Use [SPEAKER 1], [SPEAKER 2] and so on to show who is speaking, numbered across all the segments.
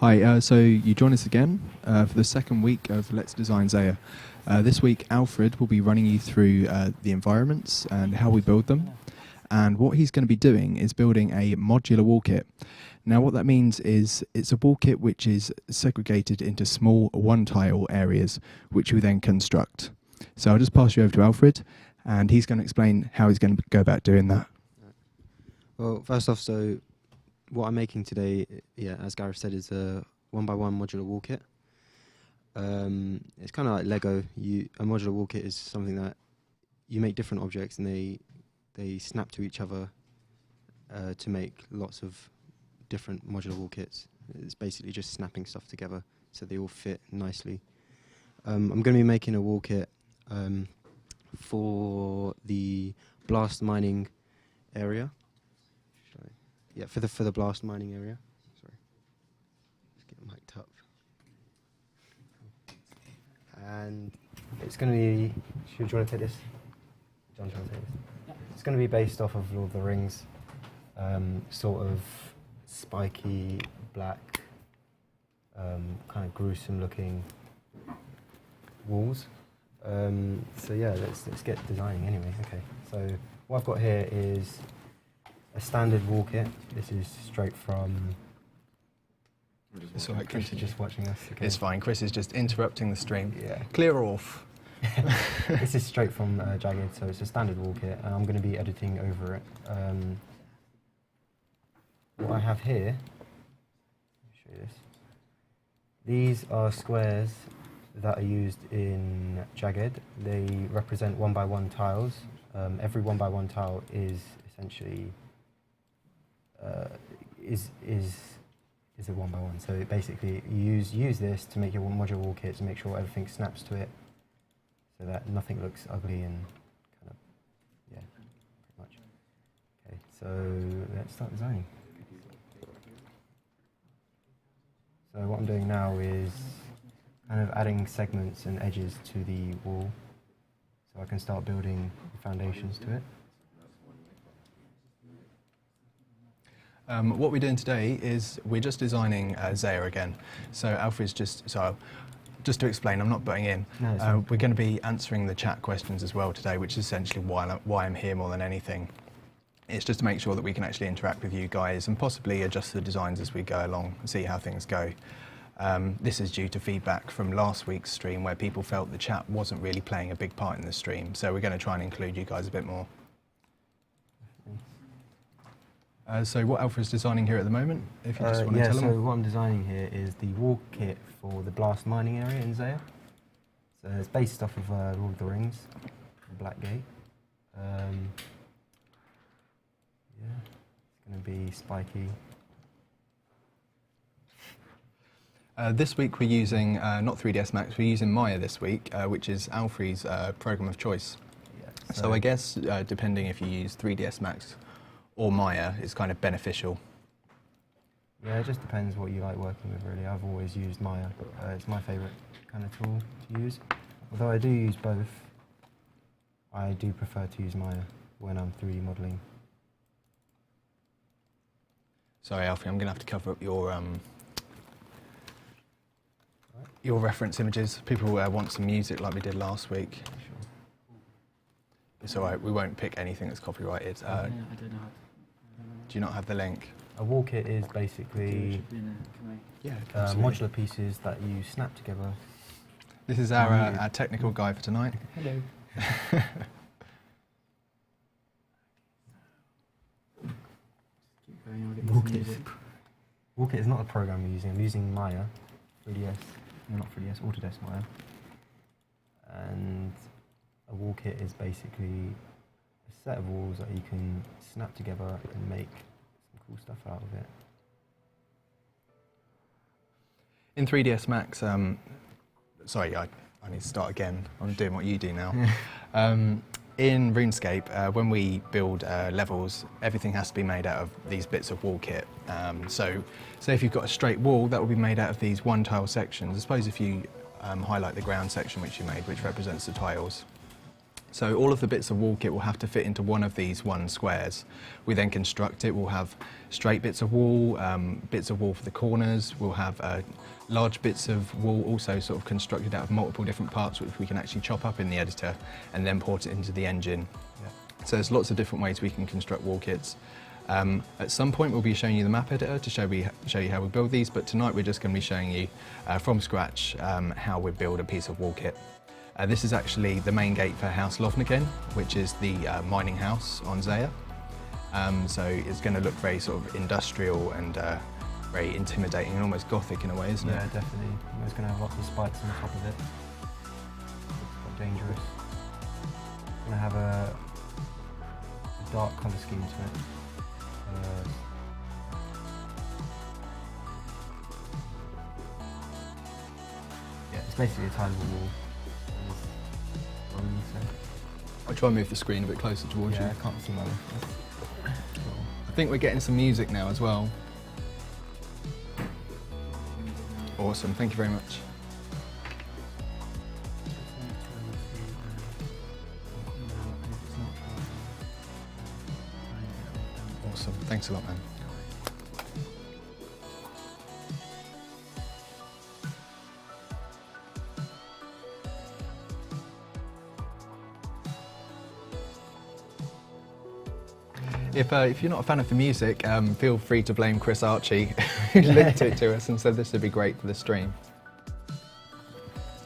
[SPEAKER 1] Hi, so you join us again for the second week of Let's Design Zeah. This week, Alfred will be running you through the environments and how we build them. And what he's going to be doing is building a modular wall kit. Now, what that means is it's a wall kit which is segregated into small one-tile areas, which we then construct. So I'll just pass you over to Alfred, and he's going to explain how he's going to go about doing that.
[SPEAKER 2] Well, first off, so what I'm making today, as Gareth said, is a 1x1 modular wall kit. It's kind of like Lego. A modular wall kit is something that you make different objects and they snap to each other to make lots of different modular wall kits. It's basically just snapping stuff together so they all fit nicely. I'm going to be making a wall kit for the blast mining area. Yeah, for the blast mining area. Sorry, just get mic'd up. And it's going to be. Do you want to take this? John, do you want to take this? Yeah. It's going to be based off of Lord of the Rings, sort of spiky black, kind of gruesome-looking walls. So yeah, let's get designing anyway. Okay. So what I've got here is a standard wall kit. This is straight from.
[SPEAKER 1] It's all right,
[SPEAKER 2] Chris is just watching us. Okay.
[SPEAKER 1] It's fine. Chris is just interrupting the stream.
[SPEAKER 2] Yeah.
[SPEAKER 1] Clear off.
[SPEAKER 2] This is straight from Jagged, so it's a standard wall kit, and I'm going to be editing over it. What I have here, let me show you this. These are squares that are used in Jagged. They represent 1x1 tiles. Every 1x1 tile is essentially is a 1x1. So basically, you use this to make your modular wall kit to make sure everything snaps to it, so that nothing looks ugly and kind of pretty much. Okay, so let's start designing. So what I'm doing now is kind of adding segments and edges to the wall, so I can start building the foundations to it.
[SPEAKER 1] What we're doing today is we're just designing Zeah again. So Alfred's just to explain, I'm not butting in.
[SPEAKER 2] No,
[SPEAKER 1] we're going to be answering the chat questions as well today, which is essentially why I'm here more than anything. It's just to make sure that we can actually interact with you guys and possibly adjust the designs as we go along and see how things go. This is due to feedback from last week's stream where people felt the chat wasn't really playing a big part in the stream. So we're going to try and include you guys a bit more. So what Alfred's designing here at the moment, if you just want to tell them?
[SPEAKER 2] So what I'm designing here is the wall kit for the blast mining area in Zeah. So it's based off of Lord of the Rings, Black Gate. It's going to be spiky.
[SPEAKER 1] This week we're using, not 3ds Max, we're using Maya this week, which is Alfred's program of choice. Yeah, so I guess depending if you use 3ds Max or Maya, it's kind of beneficial.
[SPEAKER 2] Yeah, it just depends what you like working with, really. I've always used Maya. It's my favourite kind of tool to use. Although I do use both, I do prefer to use Maya when I'm 3D modelling.
[SPEAKER 1] Sorry, Alfie, I'm going to have to cover up your reference images. People want some music like we did last week.
[SPEAKER 2] Sure.
[SPEAKER 1] It's all right, we won't pick anything that's copyrighted.
[SPEAKER 3] I don't know.
[SPEAKER 1] Do you not have the link?
[SPEAKER 2] A wall kit is basically modular pieces that you snap together.
[SPEAKER 1] This is our technical guy for tonight.
[SPEAKER 2] Hello.
[SPEAKER 3] Keep going, I'll get you some music.
[SPEAKER 2] Wall kit is not a program I'm using. I'm using Maya, 3ds, no, not 3ds, Autodesk Maya. And a wall kit is basically a set of walls that you can snap together and make some cool stuff out of it.
[SPEAKER 1] In 3ds Max, sorry, I need to start again. I'm doing what you do now. In RuneScape, when we build levels, everything has to be made out of these bits of wall kit. So say if you've got a straight wall, that will be made out of these one tile sections. I suppose if you highlight the ground section which you made, which represents the tiles, So all of the bits of wall kit will have to fit into one of these one squares. We then construct it. We'll have straight bits of wall for the corners. We'll have large bits of wall also sort of constructed out of multiple different parts, which we can actually chop up in the editor and then port it into the engine. Yeah. So there's lots of different ways we can construct wall kits. At some point we'll be showing you the map editor to show you how we build these, but tonight we're just going to be showing you from scratch how we build a piece of wall kit. This is actually the main gate for House Lovniken, which is the mining house on Zeah. So it's going to look very sort of industrial and very intimidating and almost gothic in a way, isn't it?
[SPEAKER 4] Yeah, definitely. It's going to have lots of spikes on the top of it. It's quite dangerous. It's going to have a dark colour scheme to it. Yeah, it's basically a tileable wall.
[SPEAKER 1] I'll try and move the screen a bit closer towards you.
[SPEAKER 4] Yeah, I can't see my left.
[SPEAKER 1] I think we're getting some music now as well. Awesome, thank you very much. Awesome, thanks a lot, man. If you're not a fan of the music, feel free to blame Chris Archie, who linked it to us and said this would be great for the stream.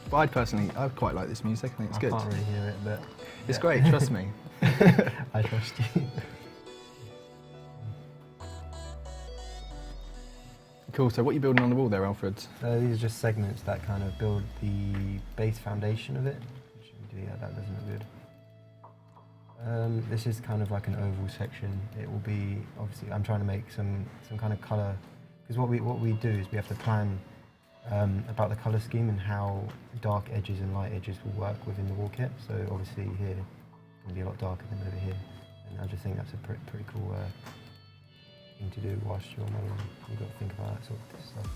[SPEAKER 1] But I quite like this music, I think it's good.
[SPEAKER 4] I can't really hear it, but...
[SPEAKER 1] It's great, trust me.
[SPEAKER 4] I trust you.
[SPEAKER 1] Cool, so what are you building on the wall there, Alfred?
[SPEAKER 4] These are just segments that kind of build the base foundation of it. Yeah, that doesn't look good. This is kind of like an oval section. It will be, obviously, I'm trying to make some kind of colour, because what we do is we have to plan about the colour scheme and how dark edges and light edges will work within the wall kit. So obviously here, it's going to be a lot darker than over here. And I just think that's a pretty cool thing to do whilst you're modelling. You've got to think about that sort of stuff.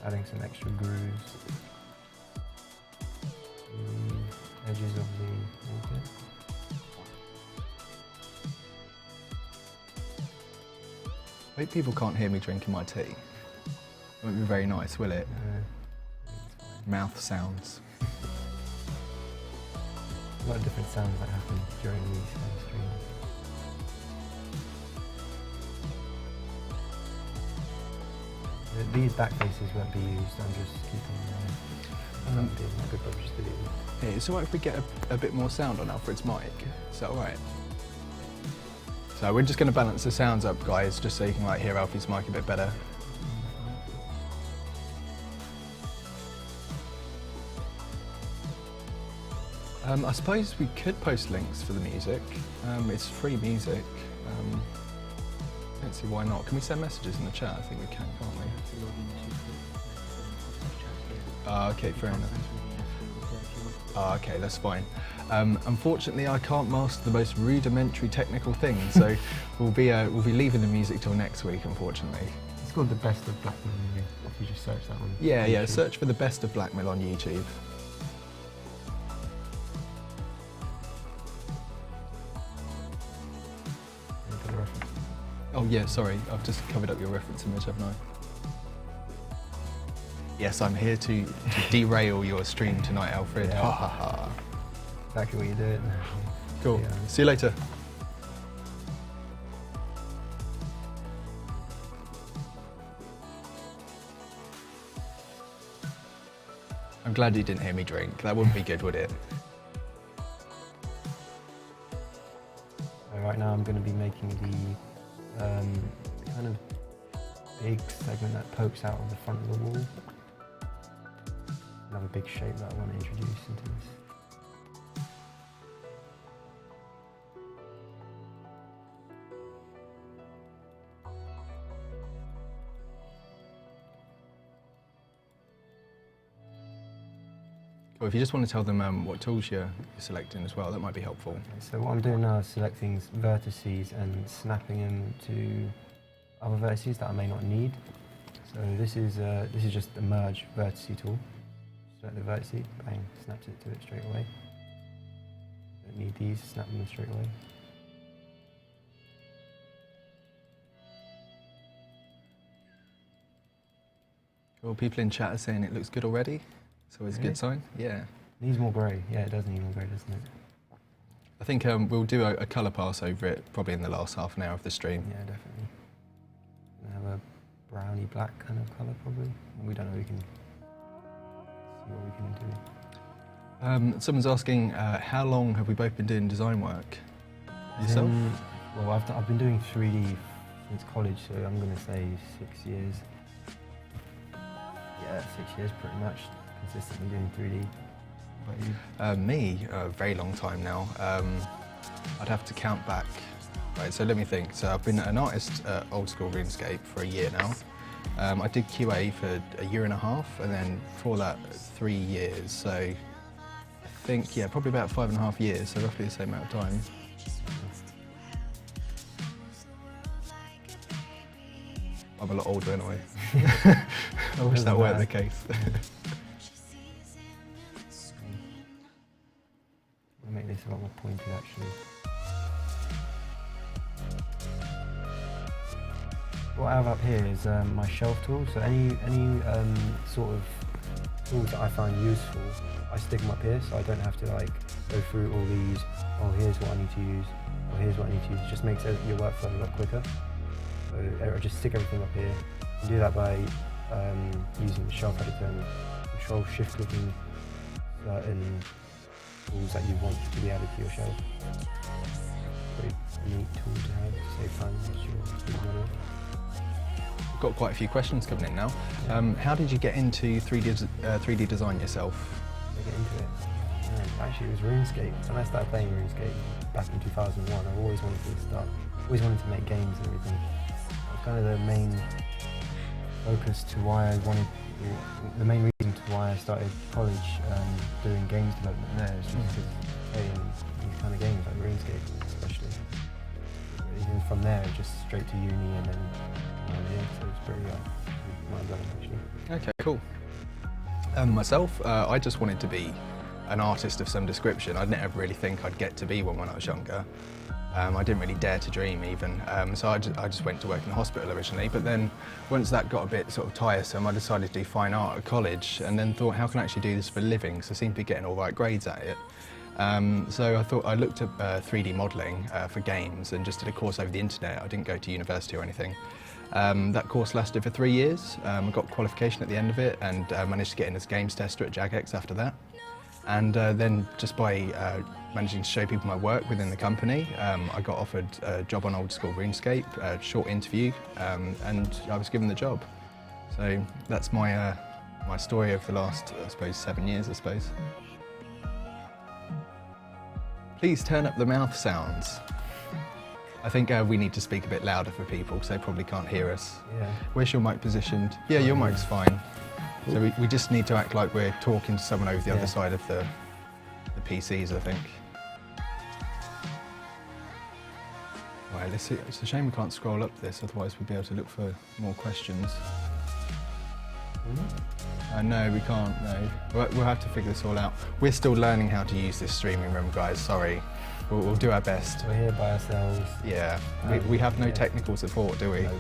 [SPEAKER 4] Adding some extra grooves to the edges of the wall kit.
[SPEAKER 1] I hope people can't hear me drinking my tea. It won't be very nice, will it? Mouth sounds.
[SPEAKER 4] A lot of different sounds that happen during these streams. These back faces won't be used, I'm just keeping being a good publicity.
[SPEAKER 1] Yeah, it's alright if we get a bit more sound on Alfred's mic. Is that alright? So we're just going to balance the sounds up, guys, just so you can hear Alfie's mic a bit better. I suppose we could post links for the music. It's free music. I don't see why not. Can we send messages in the chat? I think we can, can't we? Okay, fair enough. Okay, that's fine. Unfortunately, I can't master the most rudimentary technical things, so we'll be leaving the music till next week, unfortunately.
[SPEAKER 4] It's called The Best of Blackmail, if you just search that one.
[SPEAKER 1] Yeah, yeah, search for The Best of Blackmail on YouTube. Oh yeah, sorry, I've just covered up your reference image, haven't I? Yes, I'm here to derail your stream tonight, Alfred.
[SPEAKER 4] Yeah.
[SPEAKER 1] Ha ha ha.
[SPEAKER 4] Exactly what you're doing.
[SPEAKER 1] Cool.
[SPEAKER 4] Yeah.
[SPEAKER 1] See you later. I'm glad you didn't hear me drink. That wouldn't be good, would it?
[SPEAKER 4] So right now I'm going to be making the kind of big segment that pokes out of the front of the wall. Another big shape that I want to introduce into this.
[SPEAKER 1] Well, if you just want to tell them what tools you're selecting as well, that might be helpful.
[SPEAKER 4] So what I'm doing now is selecting vertices and snapping them to other vertices that I may not need. So this is just a merge vertice tool. Select the vertice, bang, snaps it to it straight away. Don't need these, snap them straight away.
[SPEAKER 1] Cool. People in chat are saying it looks good already. It's always a good sign. Yeah.
[SPEAKER 4] Needs more grey. Yeah, it does need more grey, doesn't it?
[SPEAKER 1] I think we'll do a colour pass over it probably in the last half an hour of the stream.
[SPEAKER 4] Yeah, definitely. Gonna have a browny black kind of colour probably. We don't know, we can see what we can do.
[SPEAKER 1] Someone's asking, how long have we both been doing design work? Yourself?
[SPEAKER 4] Well, I've been doing 3D since college, so I'm going to say 6 years. Yeah, 6 years pretty much, consistently doing 3D. What about you?
[SPEAKER 1] Me, a very long time now. I'd have to count back. Right, so let me think. So I've been an artist at Old School Runescape for a year now. I did QA for a year and a half, and then before that, 3 years. So I think, yeah, probably about 5.5 years, so roughly the same amount of time. I'm a lot older anyway. I wish that weren't the case.
[SPEAKER 4] I'll make this a lot more pointed actually. What I have up here is my shelf tool. So any sort of tools that I find useful, I stick them up here, so I don't have to like go through all these. Oh, here's what I need to use. Oh, here's what I need to use. It just makes your workflow a lot quicker. So I just stick everything up here. You can do that by using the shelf editor and control shift clicking certain tools that you want to be added to your shelf. Pretty neat tool to have to save time as you're using it.
[SPEAKER 1] We've got quite a few questions coming in now. How did you get into 3D design yourself?
[SPEAKER 4] I get into it. Actually, it was RuneScape. When I started playing RuneScape back in 2001, I always wanted to make games and everything. That was kind of the main focus to why I wanted, the main reason to why I started college doing games development there is just because playing these kind of games like RuneScape especially. Even from there, just straight to uni and then so it's pretty mind-blowing actually.
[SPEAKER 1] Okay, cool. Myself, I just wanted to be an artist of some description. I'd never really think I'd get to be one when I was younger. I didn't really dare to dream even, so I just went to work in a hospital originally, but then once that got a bit sort of tiresome, I decided to do fine art at college and then thought, how can I actually do this for a living? So I seemed to be getting all right grades at it. So I thought I looked at 3D modelling for games and just did a course over the internet. I didn't go to university or anything. That course lasted for 3 years. I got qualification at the end of it and managed to get in as games tester at Jagex after that. And then just by managing to show people my work within the company, I got offered a job on Old School Runescape, a short interview, and I was given the job. So that's my my story of the last, I suppose, 7 years, I suppose. Please turn up the mouth sounds. I think we need to speak a bit louder for people, so they probably can't hear us.
[SPEAKER 4] Yeah.
[SPEAKER 1] Where's your mic positioned? Yeah, your mic's fine. So we just need to act like we're talking to someone over the other side of the PCs, I think. Right, let's see. It's a shame we can't scroll up this, otherwise we'd be able to look for more questions. No, we can't, no. We'll have to figure this all out. We're still learning how to use this streaming room, guys, sorry. We'll do our best.
[SPEAKER 4] We're here by ourselves.
[SPEAKER 1] Yeah, we have no technical support, do we? No.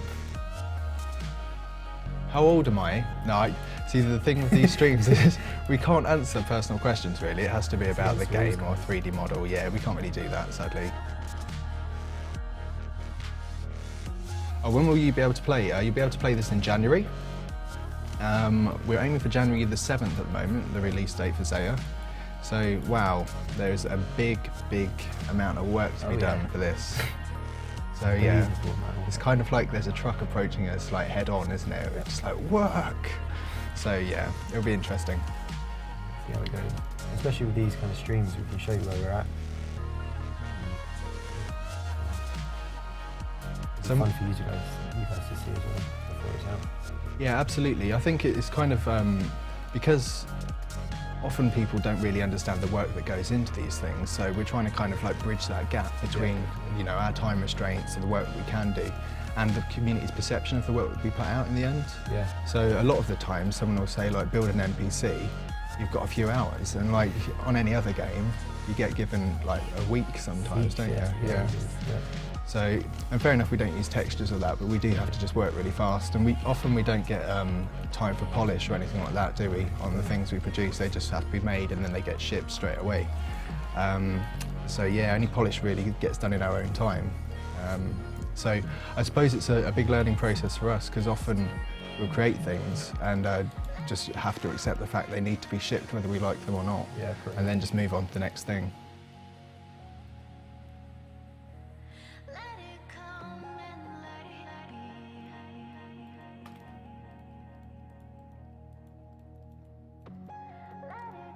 [SPEAKER 1] How old am I? No, see, the thing with these streams is we can't answer personal questions, really. It has to be about the game or 3D model. Yeah, we can't really do that, sadly. Oh, when will you be able to play? You'll be able to play this in January. We're aiming for January the 7th at the moment, the release date for Zeah. So, wow, there's a big amount of work to be done for this. So yeah, it's kind of like there's a truck approaching us like head on, isn't it? It's just like, work! So yeah, it'll be interesting.
[SPEAKER 4] See how it goes. Especially with these kind of streams, we can show you where we're at. It's fun for you guys to see as well before it's out.
[SPEAKER 1] Yeah, absolutely. I think it's kind of, because often people don't really understand the work that goes into these things, so we're trying to kind of like bridge that gap between you know, our time restraints and the work that we can do and the community's perception of the work that we put out in the end.
[SPEAKER 4] Yeah.
[SPEAKER 1] So a lot of the time someone will say like build an NPC, you've got a few hours, and like on any other game you get given like a week sometimes, don't you?
[SPEAKER 4] Yeah.
[SPEAKER 1] So, and fair enough, we don't use textures or that, but we do have to just work really fast, and we don't get time for polish or anything like that, do we? On the things we produce, they just have to be made and then they get shipped straight away. So yeah, only polish really gets done in our own time. So I suppose it's a big learning process for us, because often we'll create things and just have to accept the fact they need to be shipped whether we like them or not, and then just move on to the next thing.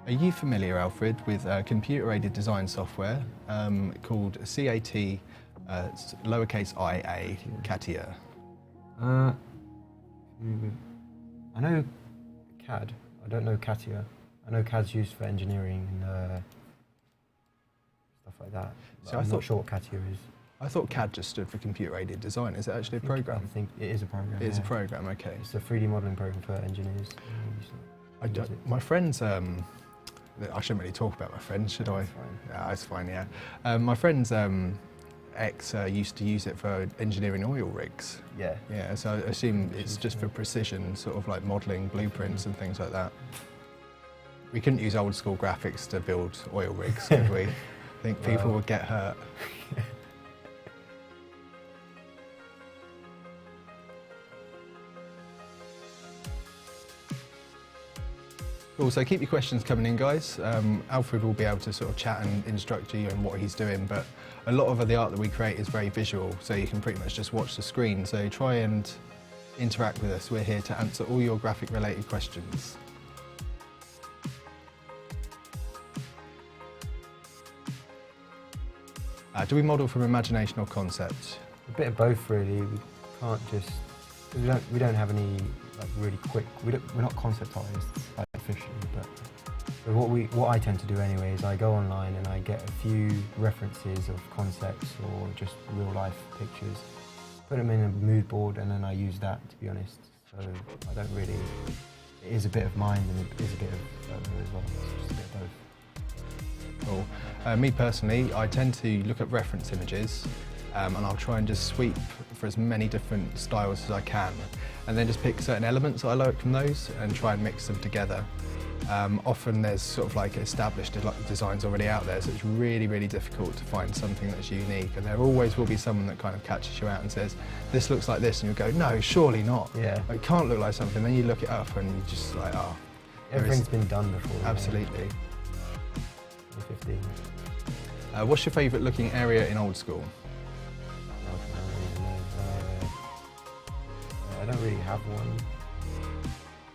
[SPEAKER 1] Are you familiar, Alfred, with computer-aided design software called CAT, lowercase IA, CATIA?
[SPEAKER 4] I know CAD. I don't know CATIA. I know CAD's used for engineering and stuff like that.
[SPEAKER 1] So
[SPEAKER 4] I'm not sure what CATIA is.
[SPEAKER 1] I thought CAD just stood for computer-aided design. Is it actually a program?
[SPEAKER 4] I think it is a program.
[SPEAKER 1] It is a program, okay.
[SPEAKER 4] It's a 3D modelling program for engineers.
[SPEAKER 1] My friends, I shouldn't really talk about my friends, should I?
[SPEAKER 4] That's fine.
[SPEAKER 1] Yeah, it's fine, yeah. My friend's ex used to use it for engineering oil rigs.
[SPEAKER 4] Yeah.
[SPEAKER 1] Yeah, so I assume it's just for precision, sort of like modelling blueprints and things like that. We couldn't use old school graphics to build oil rigs, could we? I think people would get hurt. Cool, so keep your questions coming in, guys. Alfred will be able to sort of chat and instruct you on what he's doing, but a lot of the art that we create is very visual, so you can pretty much just watch the screen. So try and interact with us. We're here to answer all your graphic-related questions. Do we model from imagination or concept?
[SPEAKER 4] A bit of both, really. We can't just. We don't have any like really quick. We're not concept artists like officially, but so what I tend to do anyway is I go online and I get a few references of concepts or just real life pictures, put them in a mood board, and then I use that, to be honest. So I don't really. It is a bit of mind and it is a bit of photo as well. It's just a bit of both.
[SPEAKER 1] Cool. Me personally, I tend to look at reference images and I'll try and just sweep for as many different styles as I can, and then just pick certain elements that I like from those and try and mix them together. Often there's sort of like established designs already out there, so it's really, really difficult to find something that's unique, and there always will be someone that kind of catches you out and says, this looks like this, and you'll go, no, surely not.
[SPEAKER 4] Yeah.
[SPEAKER 1] It can't look like something, then you look it up and you're just like, oh.
[SPEAKER 4] Everything's been done before.
[SPEAKER 1] Absolutely.
[SPEAKER 4] 15.
[SPEAKER 1] What's your favourite looking area in Old School?
[SPEAKER 4] I don't really have one.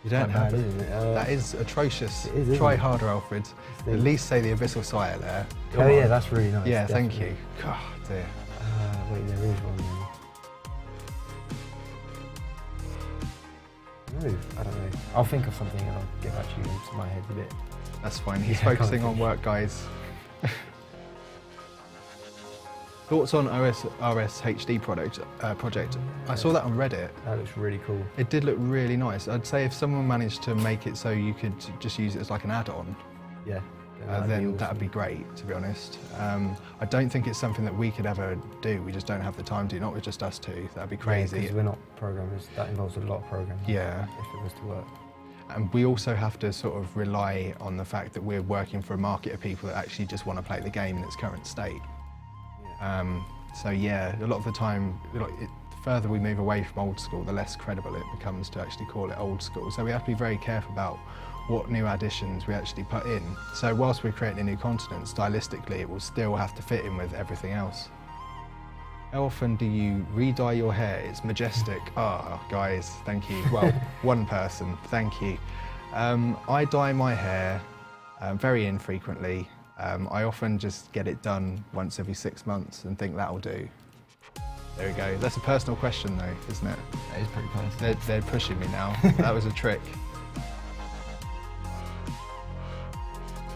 [SPEAKER 1] You don't
[SPEAKER 4] Quite
[SPEAKER 1] have
[SPEAKER 4] bad,
[SPEAKER 1] it?
[SPEAKER 4] isn't it?
[SPEAKER 1] That is atrocious.
[SPEAKER 4] It is, isn't
[SPEAKER 1] Try
[SPEAKER 4] it?
[SPEAKER 1] harder, Alfred. At least say the Abyssal Sire there. Come
[SPEAKER 4] Oh
[SPEAKER 1] on.
[SPEAKER 4] yeah, that's really nice.
[SPEAKER 1] Yeah,
[SPEAKER 4] definitely.
[SPEAKER 1] thank you. God dear.
[SPEAKER 4] Wait, there is one there. No, I don't know. I'll think of something and I'll get back to you into my head a bit.
[SPEAKER 1] That's fine. He's
[SPEAKER 4] Yeah, I can't
[SPEAKER 1] focusing on
[SPEAKER 4] think.
[SPEAKER 1] work, guys. Thoughts on RS HD project? I saw that on Reddit.
[SPEAKER 4] That looks really cool.
[SPEAKER 1] It did look really nice. I'd say if someone managed to make it so you could just use it as like an add-on,
[SPEAKER 4] Yeah.
[SPEAKER 1] then that'd be great, to be honest. I don't think it's something that we could ever do. We just don't have the time to, not with just us two. That'd be crazy.
[SPEAKER 4] Because we're not programmers. That involves a lot of programming.
[SPEAKER 1] Yeah.
[SPEAKER 4] If it was to work.
[SPEAKER 1] And we also have to sort of rely on the fact that we're working for a market of people that actually just want to play the game in its current state. So yeah, a lot of the time, the further we move away from Old School, the less credible it becomes to actually call it Old School. So we have to be very careful about what new additions we actually put in. So whilst we're creating a new continent, stylistically it will still have to fit in with everything else. How often do you re-dye your hair? It's majestic. Guys, thank you. Well, one person, thank you. I dye my hair very infrequently. I often just get it done once every 6 months and think that'll do. There we go. That's a personal question though, isn't it?
[SPEAKER 4] That is pretty personal.
[SPEAKER 1] They're pushing me now. That was a trick.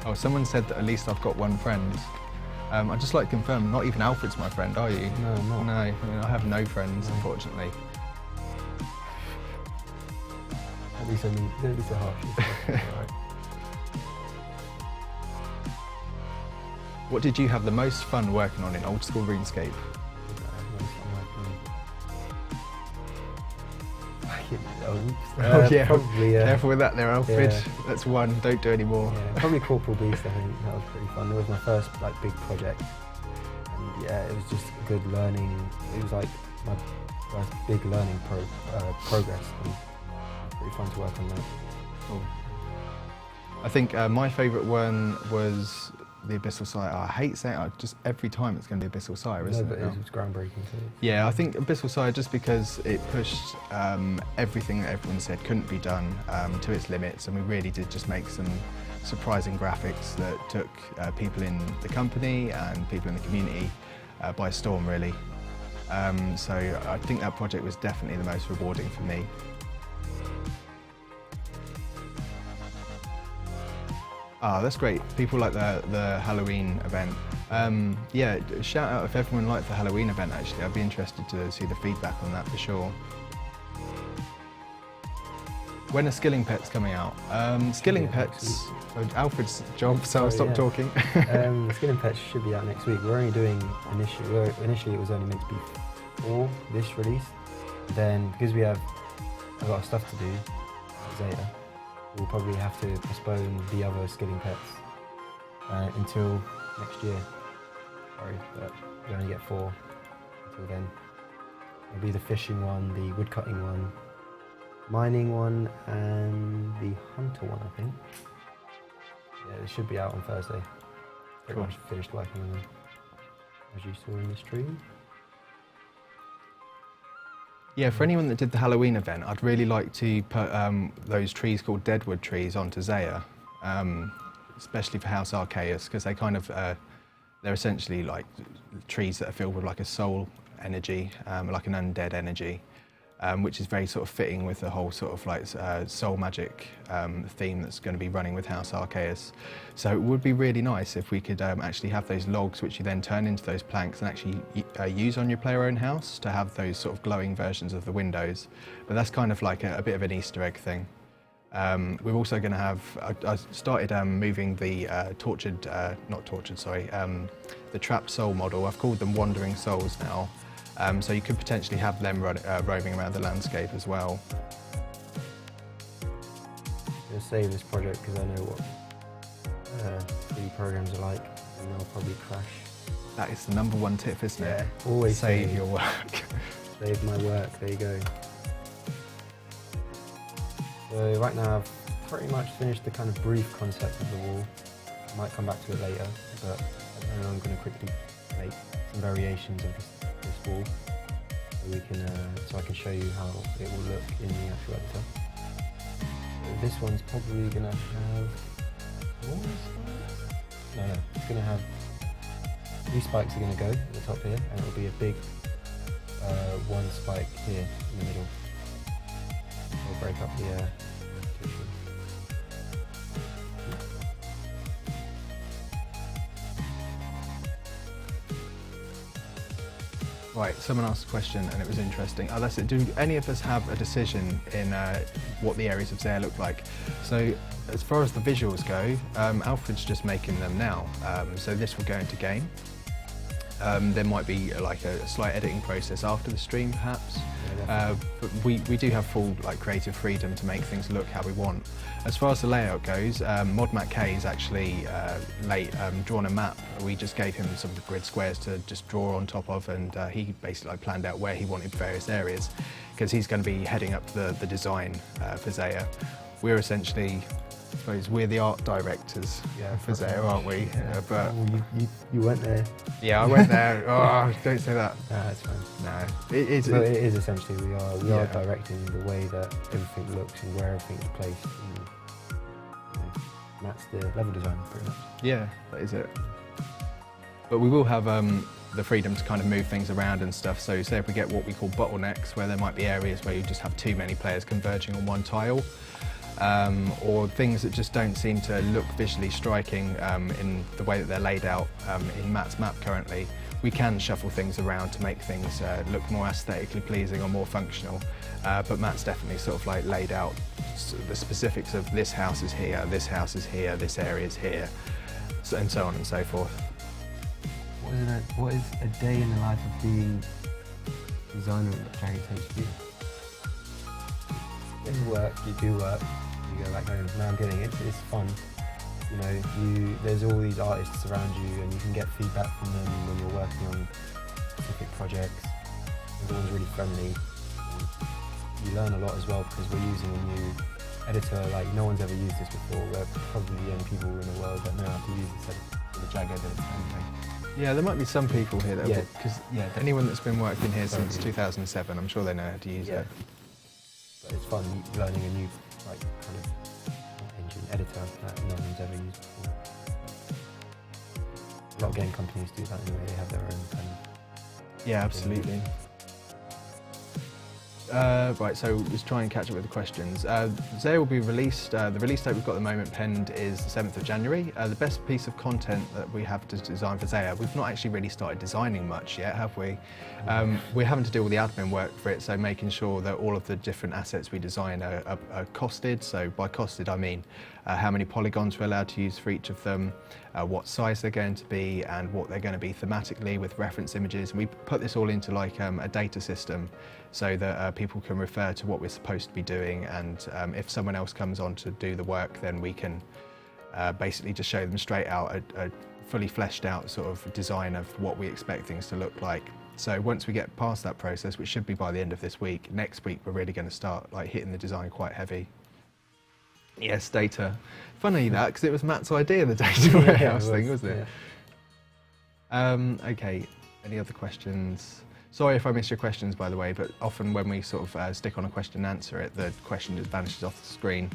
[SPEAKER 1] Oh, someone said that at least I've got one friend. I'd just like to confirm, not even Alfred's my friend, are you?
[SPEAKER 4] No, I'm not.
[SPEAKER 1] No, I mean, I have no friends,
[SPEAKER 4] No.
[SPEAKER 1] unfortunately.
[SPEAKER 4] At least I mean, don't be so harsh. Alright.
[SPEAKER 1] What did you have the most fun working on in Old School Runescape?
[SPEAKER 4] Oh,
[SPEAKER 1] yeah,
[SPEAKER 4] probably.
[SPEAKER 1] Careful with that there, Alfred.
[SPEAKER 4] Yeah.
[SPEAKER 1] That's one, don't do any more.
[SPEAKER 4] Yeah, probably Corporal Beast. I think that was pretty fun. It was my first like big project, and yeah, it was just good learning. It was like my first big learning progress, and it was pretty fun to work on that.
[SPEAKER 1] Cool. I think my favourite one was the Abyssal Sire. I hate saying it, just every time it's going to be Abyssal Sire,
[SPEAKER 4] No,
[SPEAKER 1] isn't
[SPEAKER 4] but
[SPEAKER 1] it?
[SPEAKER 4] it was groundbreaking too.
[SPEAKER 1] Yeah, I think Abyssal Sire, just because it pushed everything that everyone said couldn't be done to its limits, and we really did just make some surprising graphics that took people in the company and people in the community by storm, really. So I think that project was definitely the most rewarding for me. Ah, that's great. People like the Halloween event. Yeah, shout out if everyone liked the Halloween event, actually. I'd be interested to see the feedback on that for sure. When are Skilling Pets coming out? Skilling
[SPEAKER 4] Yeah,
[SPEAKER 1] Pets, so Alfred's job, so I'll stop
[SPEAKER 4] yeah.
[SPEAKER 1] talking.
[SPEAKER 4] Skilling Pets should be out next week. We're only doing initially it was only meant to be 4 this release. Then because we have a lot of stuff to do at Zeah, we'll probably have to postpone the other Skilling Pets until next year. Sorry, but we only get 4 until then. It'll be the fishing one, the woodcutting one, mining one, and the hunter one, I think. Yeah, they should be out on Thursday. Pretty
[SPEAKER 1] Cool.
[SPEAKER 4] much finished working on them, as you saw in the stream.
[SPEAKER 1] Yeah, for anyone that did the Halloween event, I'd really like to put those trees called deadwood trees onto Zeah, especially for House Archaeus, because they kind of, they're essentially like trees that are filled with like a soul energy, like an undead energy, which is very sort of fitting with the whole sort of like soul magic theme that's going to be running with House Archaeus. So it would be really nice if we could actually have those logs which you then turn into those planks and actually use on your player-own house to have those sort of glowing versions of the windows. But that's kind of like a bit of an Easter egg thing. We're also going to have, I started moving the the trapped soul model. I've called them wandering souls now. So you could potentially have them roaming around the landscape as well.
[SPEAKER 4] I'm going to save this project because I know what 3D programs are like, and they'll probably crash.
[SPEAKER 1] That is the #1 tip, isn't it?
[SPEAKER 4] Always
[SPEAKER 1] Save your work.
[SPEAKER 4] Save my work, there you go. So right now I've pretty much finished the kind of brief concept of the wall. I might come back to it later, but I know I'm going to quickly make some variations of this wall so we can, so I can show you how it will look in the actual editor. So this one's probably going to have 4 spikes? No, it's going to have 3 spikes are going to go at the top here, and it'll be a big 1 spike here in the middle. We'll break up the tissue.
[SPEAKER 1] Right, someone asked a question and it was interesting. Oh, that's it. Do any of us have a decision in what the areas of Zeah look like? So as far as the visuals go, Alfred's just making them now. So this will go into game. There might be like a slight editing process after the stream, perhaps. But we do have full like creative freedom to make things look how we want. As far as the layout goes, ModMatt K's actually drawn a map. We just gave him some grid squares to just draw on top of, and he basically like planned out where he wanted various areas, because he's going to be heading up the design for Zeah. We're essentially, I suppose, we're the art directors for Zeah, aren't we? But
[SPEAKER 4] you went there.
[SPEAKER 1] yeah, I went there. Oh, don't say that.
[SPEAKER 4] Nah, that's fine.
[SPEAKER 1] No, it is.
[SPEAKER 4] But it is essentially we are directing the way that everything looks and where everything's placed. And, that's the level design, pretty much.
[SPEAKER 1] Yeah, that is it. But we will have the freedom to kind of move things around and stuff. So say if we get what we call bottlenecks, where there might be areas where you just have too many players converging on one tile, or things that just don't seem to look visually striking in the way that they're laid out in Matt's map currently, we can shuffle things around to make things look more aesthetically pleasing or more functional. But Matt's definitely sort of like laid out the specifics of this house is here, this house is here, this area is here, and so on and so forth.
[SPEAKER 4] What is a day in the life of being designer at Jagged HQ? It's work, you do work, you go back home. Now I'm getting it, it's fun. You know, there's all these artists around you and you can get feedback from them when you're working on specific projects. Everyone's really friendly. You learn a lot as well because we're using a new editor, like no one's ever used this before. We're probably the only people in the world that know how to use this editor, the Jagged editor anyway.
[SPEAKER 1] Yeah, there might be some people here that,
[SPEAKER 4] Yeah,
[SPEAKER 1] because anyone that's been working here since 2007, I'm sure they know how to use it.
[SPEAKER 4] But it's fun learning a new like kind of engine editor that no one's ever used before. A lot of game companies do that anyway, they have their own kind of...
[SPEAKER 1] Yeah, absolutely. Right, so let's try and catch up with the questions. Zeah will be released, the release date we've got at the moment penned is the 7th of January. The best piece of content that we have to design for Zeah, we've not actually really started designing much yet, have we? We're having to do all the admin work for it, so making sure that all of the different assets we design are costed. So by costed I mean how many polygons we're allowed to use for each of them, what size they're going to be, and what they're going to be thematically with reference images. And we put this all into like a data system so that people can refer to what we're supposed to be doing, and if someone else comes on to do the work, then we can basically just show them straight out a fully fleshed out sort of design of what we expect things to look like. So once we get past that process, which should be by the end of this week, next week we're really going to start like hitting the design quite heavy. Yes, data. Funny that, because it was Matt's idea, the data warehouse thing, wasn't it? Yeah. Okay, any other questions? Sorry if I missed your questions, by the way, but often when we sort of stick on a question and answer it, the question just vanishes off the screen.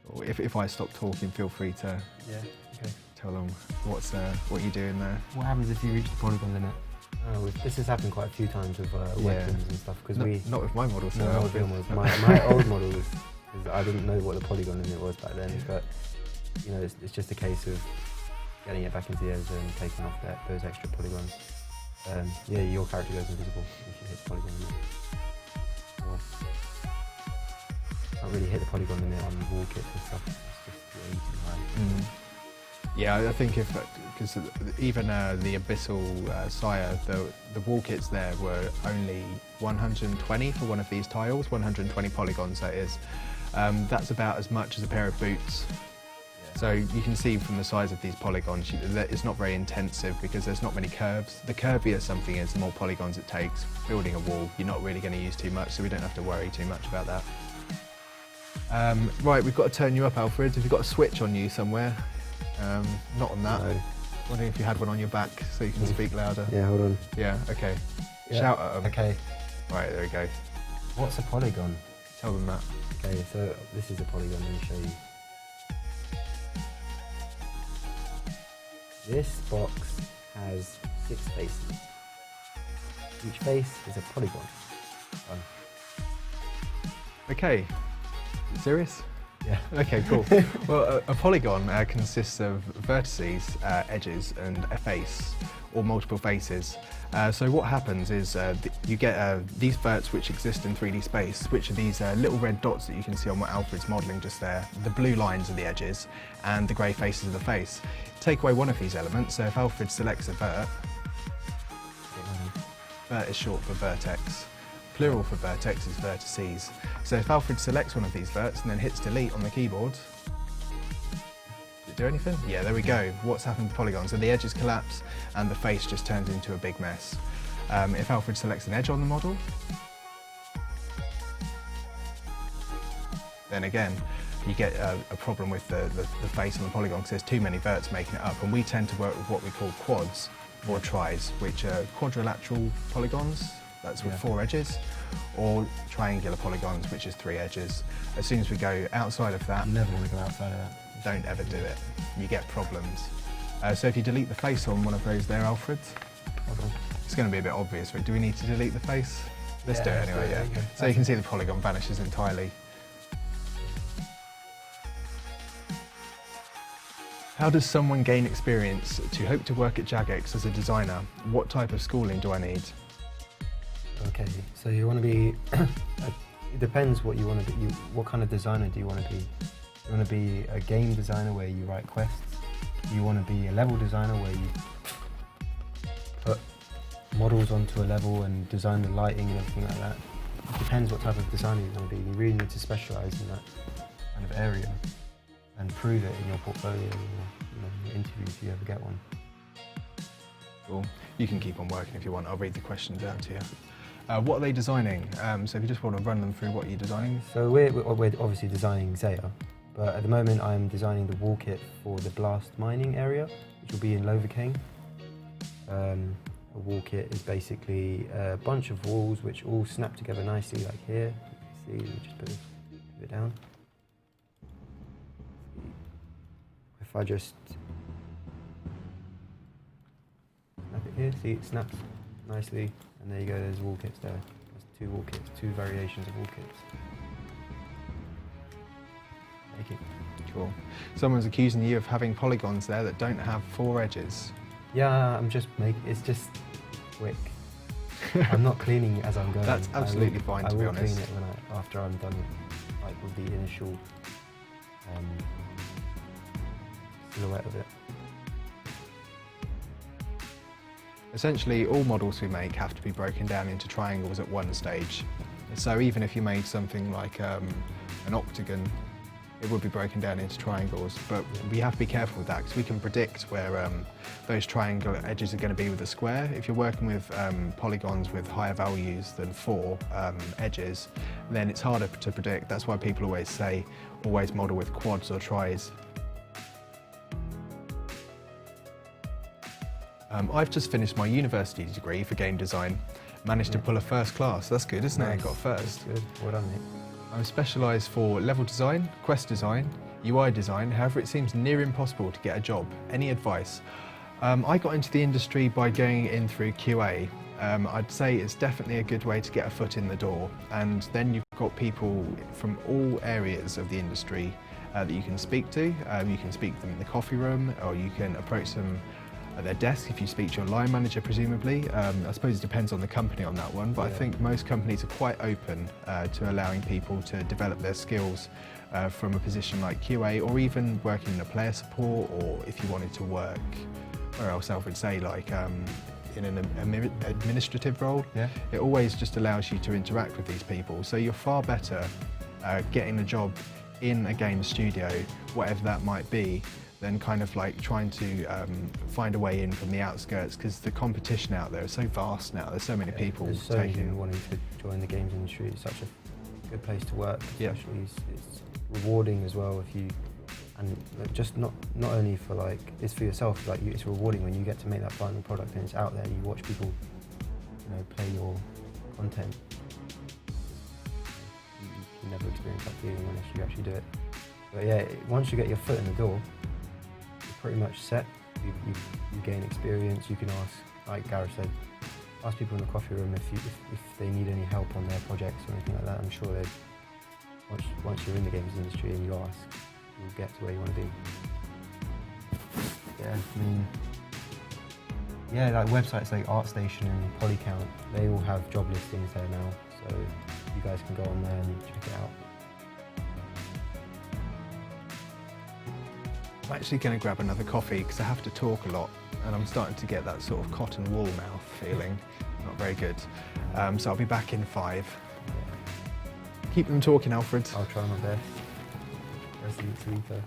[SPEAKER 1] Or if I stop talking, feel free to tell them what you're doing there.
[SPEAKER 4] What happens if you reach the polygon limit? This has happened quite a few times with weapons and stuff. Because
[SPEAKER 1] not with my model.
[SPEAKER 4] No, my old model was. I didn't know what the polygon limit was back then, but you know, it's just a case of getting it back into the editor and taking off those extra polygons. Yeah, your character goes invisible if you hit the polygon limit. Or can't really hit the polygon limit on wall kits and stuff. It's just way too high.
[SPEAKER 1] Yeah, I think because even the Abyssal Sire, the wall kits there were only 120 for one of these tiles, 120 polygons that is. That's about as much as a pair of boots. Yeah. So you can see from the size of these polygons, it's not very intensive because there's not many curves. The curvier something is, the more polygons it takes. Building a wall, you're not really going to use too much, so we don't have to worry too much about that. Right, we've got to turn you up, Alfred. Have you got a switch on you somewhere? Not on that.
[SPEAKER 4] No.
[SPEAKER 1] Wondering if you had one on your back so you can speak louder.
[SPEAKER 4] Yeah, hold on.
[SPEAKER 1] Yeah, okay.
[SPEAKER 4] Yeah.
[SPEAKER 1] Shout at them.
[SPEAKER 4] Okay.
[SPEAKER 1] Right, there we go.
[SPEAKER 4] What's a polygon?
[SPEAKER 1] Tell them that.
[SPEAKER 4] Okay, so this is a polygon, let me show you. This box has 6 faces. Each face is a polygon.
[SPEAKER 1] Okay. Serious?
[SPEAKER 4] Yeah.
[SPEAKER 1] Okay, cool. Well, a polygon consists of vertices, edges, and a face, or multiple faces. So what happens is you get these verts which exist in 3D space, which are these little red dots that you can see on what Alfred's modelling just there. The blue lines are the edges, and the grey faces are the face. Take away one of these elements, so if Alfred selects a vert is short for vertex. Plural for vertex is vertices. So if Alfred selects one of these verts and then hits delete on the keyboard, did it do anything? Yeah, there we go. What's happened to polygons? So the edges collapse and the face just turns into a big mess. If Alfred selects an edge on the model, then again, you get a problem with the face on the polygon because there's too many verts making it up, and we tend to work with what we call quads or tris, which are quadrilateral polygons. That's with 4 edges, or triangular polygons, which is 3 edges. As soon as we go outside of that,
[SPEAKER 4] You never want to go outside of that.
[SPEAKER 1] don't ever do it. You get problems. So if you delete the face on one of those there, Alfred,
[SPEAKER 4] Hold on.
[SPEAKER 1] It's going to be a bit obvious, but do we need to delete the face? Let's do it
[SPEAKER 4] let's
[SPEAKER 1] anyway,
[SPEAKER 4] do it,
[SPEAKER 1] yeah.
[SPEAKER 4] there you go.
[SPEAKER 1] So you can see the polygon vanishes entirely. How does someone gain experience to hope to work at Jagex as a designer? What type of schooling do I need?
[SPEAKER 4] Okay, so you want to be. It depends what you want to be. What kind of designer do you want to be? You want to be a game designer where you write quests. You want to be a level designer where you put models onto a level and design the lighting and everything like that. It depends what type of designer you want to be. You really need to specialise in that kind of area and prove it in your portfolio or your interviews if you ever get one.
[SPEAKER 1] Cool. You can keep on working if you want. I'll read the questions out to you. What are they designing? So if you just want to run them through what you're designing.
[SPEAKER 4] So we're obviously designing Zeah, but at the moment I'm designing the wall kit for the blast mining area, which will be in Lovercane. A wall kit is basically a bunch of walls which all snap together nicely, like here. You can see, let me just put it down. If I just snap it here, see it snaps nicely, and there you go, there's wall kits there. That's 2 wall kits, 2 variations of wall kits. Make it.
[SPEAKER 1] Cool. Someone's accusing you of having polygons there that don't have 4 edges.
[SPEAKER 4] Yeah, I'm just it's just quick. I'm not cleaning it as I'm going.
[SPEAKER 1] That's absolutely fine, to be honest.
[SPEAKER 4] I will clean it after I'm done, like with the initial silhouette of it.
[SPEAKER 1] Essentially, all models we make have to be broken down into triangles at one stage. So even if you made something like an octagon, it would be broken down into triangles, but we have to be careful with that because we can predict where those triangle edges are going to be with a square. If you're working with polygons with higher values than 4 edges, then it's harder to predict. That's why people always say, always model with quads or tris. I've just finished my university degree for game design. Managed to pull a first class. That's good, isn't it? Got a first.
[SPEAKER 4] Good. Well done, mate.
[SPEAKER 1] I'm specialised for level design, quest design, UI design. However, it seems near impossible to get a job. Any advice? I got into the industry by going in through QA. I'd say it's definitely a good way to get a foot in the door, and then you've got people from all areas of the industry that you can speak to. You can speak to them in the coffee room, or you can approach them at their desk if you speak to your line manager, presumably. I suppose it depends on the company on that one, but I think most companies are quite open to allowing people to develop their skills from a position like QA, or even working in a player support, or if you wanted to work, where else I would say, like in an administrative role. It always just allows you to interact with these people. So you're far better getting a job in a game studio, whatever that might be, than kind of like trying to find a way in from the outskirts, because the competition out there is so vast now. There's so many people
[SPEAKER 4] There's so many people wanting to join the games industry. It's such a good place to work. Especially it's rewarding as well if you, and just not only for like, it's for yourself, like it's rewarding when you get to make that final product and it's out there and you watch people, you know, play your content. You can never experience that feeling unless you actually do it. But yeah, once you get your foot in the door, pretty much set. You gain experience. You can ask, like Gareth said, ask people in the coffee room if they need any help on their projects or anything like that. I'm sure they'd, once you're in the games industry and you ask, you'll get to where you want to be. Yeah, I mean, yeah, like websites like ArtStation and Polycount, they all have job listings there now, so you guys can go on there and check it out.
[SPEAKER 1] I'm actually going to grab another coffee because I have to talk a lot and I'm starting to get that sort of cotton wool mouth feeling. Not very good. So I'll be back in 5. Keep them talking, Alfred.
[SPEAKER 4] I'll try my best. Resident sleeper.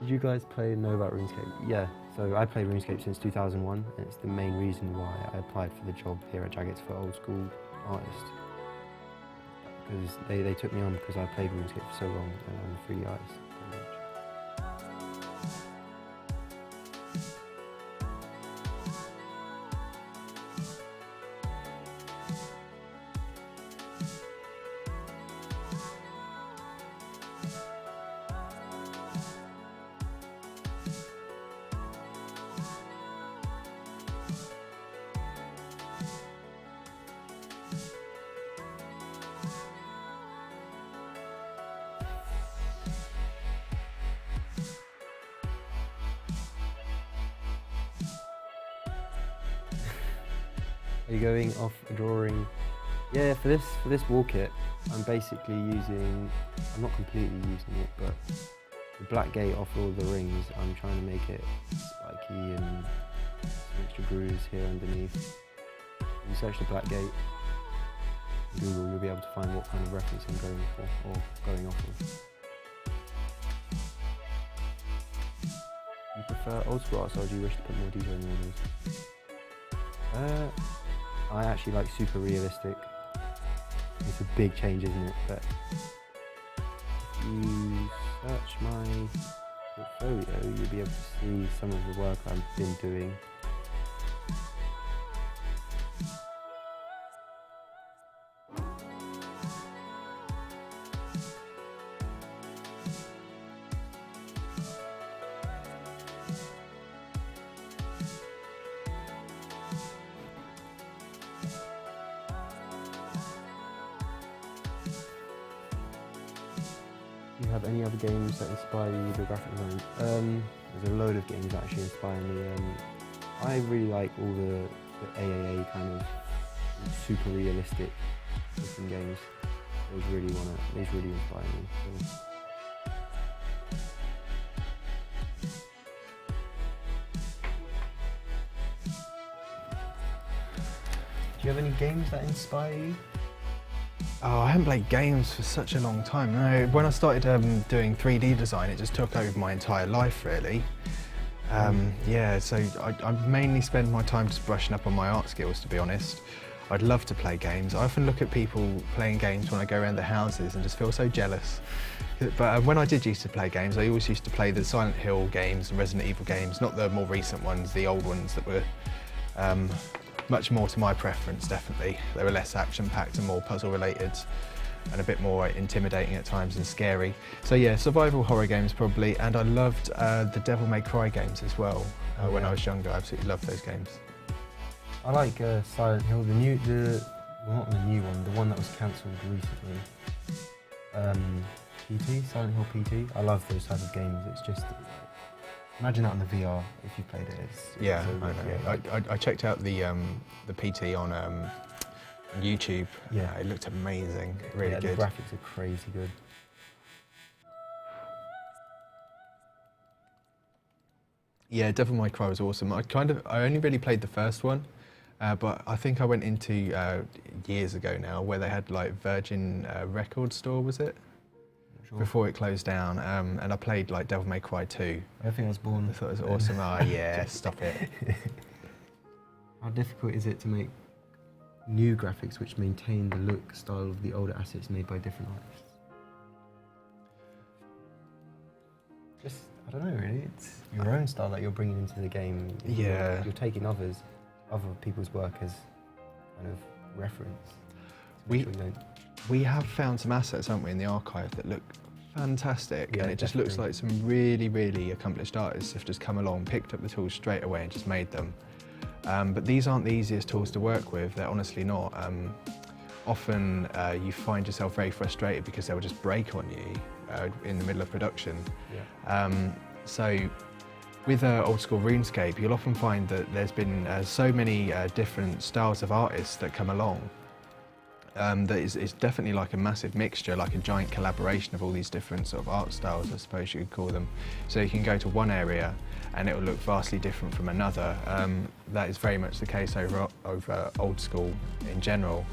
[SPEAKER 4] Did you guys know about RuneScape? Yeah, so I play RuneScape since 2001, and it's the main reason why I applied for the job here at Jagex for Old School Artist. Because they took me on because I played RuneScape for so long, and I'm a 3D artist. Pretty much.
[SPEAKER 2] Are you going off a drawing? Yeah, for this wall kit, I'm basically using. I'm not completely using it, but the black gate off all the rings. I'm trying to make it spiky and some extra grooves here underneath. If you search the black gate on Google, you'll be able to find what kind of reference I'm going for or going off of. You prefer old school art style, or do you wish to put more detail in your orders? I actually like super realistic. It's a big change, isn't it? But if you search my portfolio, you'll be able to see some of the work I've been doing. Do you have any other games that inspire you with your graphic design? There's a load of games that actually inspire me. I really like all the AAA kind of super realistic looking games. Those really inspire me. So. Do you have any games that inspire you?
[SPEAKER 1] Oh, I haven't played games for such a long time. No, when I started doing 3D design, it just took over my entire life, really. Yeah, so I mainly spend my time just brushing up on my art skills, to be honest. I'd love to play games. I often look at people playing games when I go around their houses and just feel so jealous. But when I did used to play games, I always used to play the Silent Hill games and Resident Evil games, not the more recent ones, the old ones that were much more to my preference, definitely. They were less action-packed and more puzzle-related and a bit more intimidating at times and scary. So yeah, survival horror games probably, and I loved the Devil May Cry games as well when I was younger. I absolutely loved those games.
[SPEAKER 4] I like Silent Hill, well, not the new one, the one that was cancelled recently. PT, Silent Hill PT. I love those type of games. It's just, imagine that on the VR if you played it.
[SPEAKER 1] Yeah,
[SPEAKER 4] so
[SPEAKER 1] I know.
[SPEAKER 4] yeah.
[SPEAKER 1] I checked out the PT on YouTube.
[SPEAKER 4] Yeah.
[SPEAKER 1] It looked amazing, really
[SPEAKER 4] Yeah,
[SPEAKER 1] good.
[SPEAKER 4] the graphics are crazy good.
[SPEAKER 1] Yeah, Devil May Cry was awesome. I only really played the first one, but I think I went into years ago now where they had like Virgin Record Store, was it?
[SPEAKER 4] Sure.
[SPEAKER 1] Before it closed down, and I played like Devil May Cry 2.
[SPEAKER 4] I think I was born.
[SPEAKER 1] I thought it was awesome. Oh yeah, stop it.
[SPEAKER 4] How difficult is it to make new graphics which maintain the look, style of the older assets made by different artists? Just, I don't know really, it's your own style that you're bringing into the game.
[SPEAKER 1] Yeah.
[SPEAKER 4] You're taking other people's work as kind of reference.
[SPEAKER 1] We have found some assets, haven't we, in the archive that look fantastic,
[SPEAKER 4] Yeah,
[SPEAKER 1] and it just looks
[SPEAKER 4] definitely.
[SPEAKER 1] like some really, really accomplished artists have just come along, picked up the tools straight away and just made them. But these aren't the easiest tools to work with, they're honestly not. Often you find yourself very frustrated because they'll just break on you in the middle of production.
[SPEAKER 4] Yeah.
[SPEAKER 1] So with Old School Runescape, you'll often find that there's been so many different styles of artists that come along. That it's definitely like a massive mixture, like a giant collaboration of all these different sort of art styles, I suppose you could call them. So you can go to one area and it will look vastly different from another. That is very much the case over Old School in general.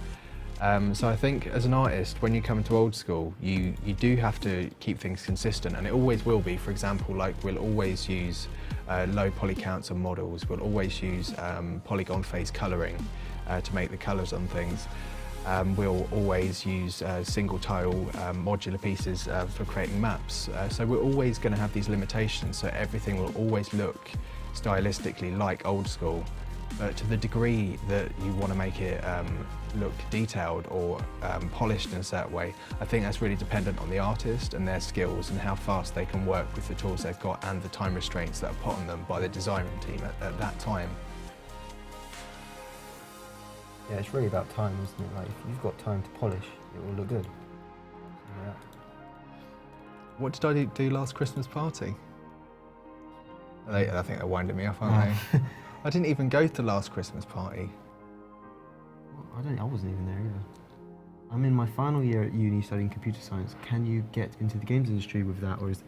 [SPEAKER 1] So I think as an artist, when you come to Old School, you do have to keep things consistent, and it always will be. For example, like we'll always use low poly counts on models, we'll always use polygon phase colouring to make the colours on things. We'll always use single tile modular pieces for creating maps. So we're always going to have these limitations, so everything will always look stylistically like Old School. But to the degree that you want to make it look detailed or polished in a certain way, I think that's really dependent on the artist and their skills and how fast they can work with the tools they've got and the time restraints that are put on them by the designing team at that time.
[SPEAKER 4] Yeah, it's really about time, isn't it? Like, if you've got time to polish, it will look good. Yeah.
[SPEAKER 1] What did I do last Christmas party? I think they're winding me up, aren't they? I didn't even go to last Christmas party.
[SPEAKER 4] I wasn't even there either. I'm in my final year at uni studying computer science. Can you get into the games industry with that, or is...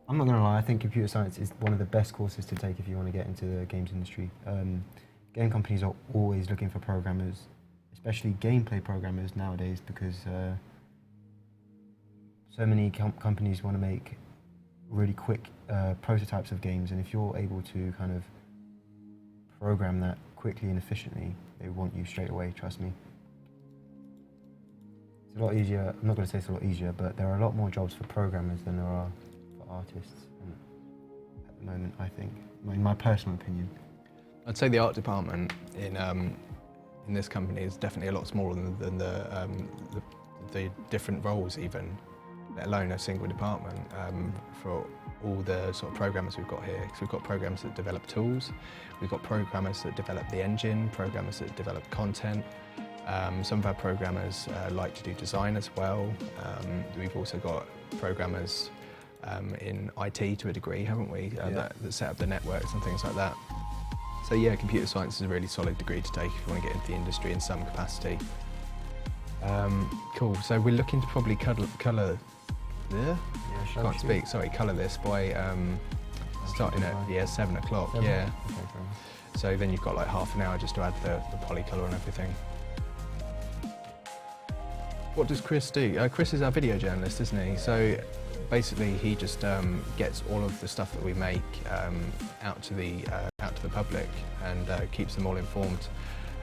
[SPEAKER 4] I'm not gonna lie, I think computer science is one of the best courses to take if you want to get into the games industry. Game companies are always looking for programmers, especially gameplay programmers nowadays, because so many companies want to make really quick prototypes of games, and if you're able to kind of program that quickly and efficiently, they want you straight away, trust me. It's a lot easier, I'm not going to say it's a lot easier, but there are a lot more jobs for programmers than there are for artists at the moment, I think, in my personal opinion.
[SPEAKER 1] I'd say the art department in this company is definitely a lot smaller than the different roles even, let alone a single department for all the sort of programmers we've got here. Because we've got programmers that develop tools, we've got programmers that develop the engine, programmers that develop content. Some of our programmers like to do design as well. We've also got programmers in IT to a degree, haven't we, that set up the networks and things like that. So yeah, computer science is a really solid degree to take if you want to get into the industry in some capacity. Cool, so we're looking to probably colour this by starting at 7 o'clock. Yeah.
[SPEAKER 4] Okay,
[SPEAKER 1] So then you've got like half an hour just to add the poly colour and everything. What does Chris do? Chris is our video journalist, isn't he? So basically he just gets all of the stuff that we make out to the public and keeps them all informed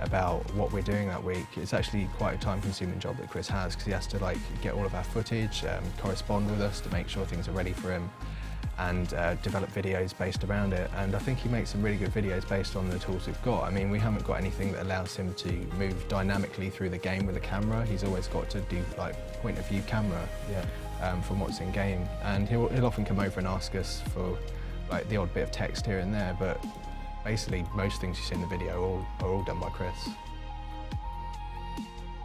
[SPEAKER 1] about what we're doing that week. It's actually quite a time-consuming job that Chris has, because he has to like get all of our footage, correspond with us to make sure things are ready for him, and develop videos based around it. And I think he makes some really good videos based on the tools we've got. I mean, we haven't got anything that allows him to move dynamically through the game with a camera. He's always got to do like point of view camera from what's in game. And he'll often come over and ask us for like the odd bit of text here and there, but basically most things you see in the video are all done by Chris.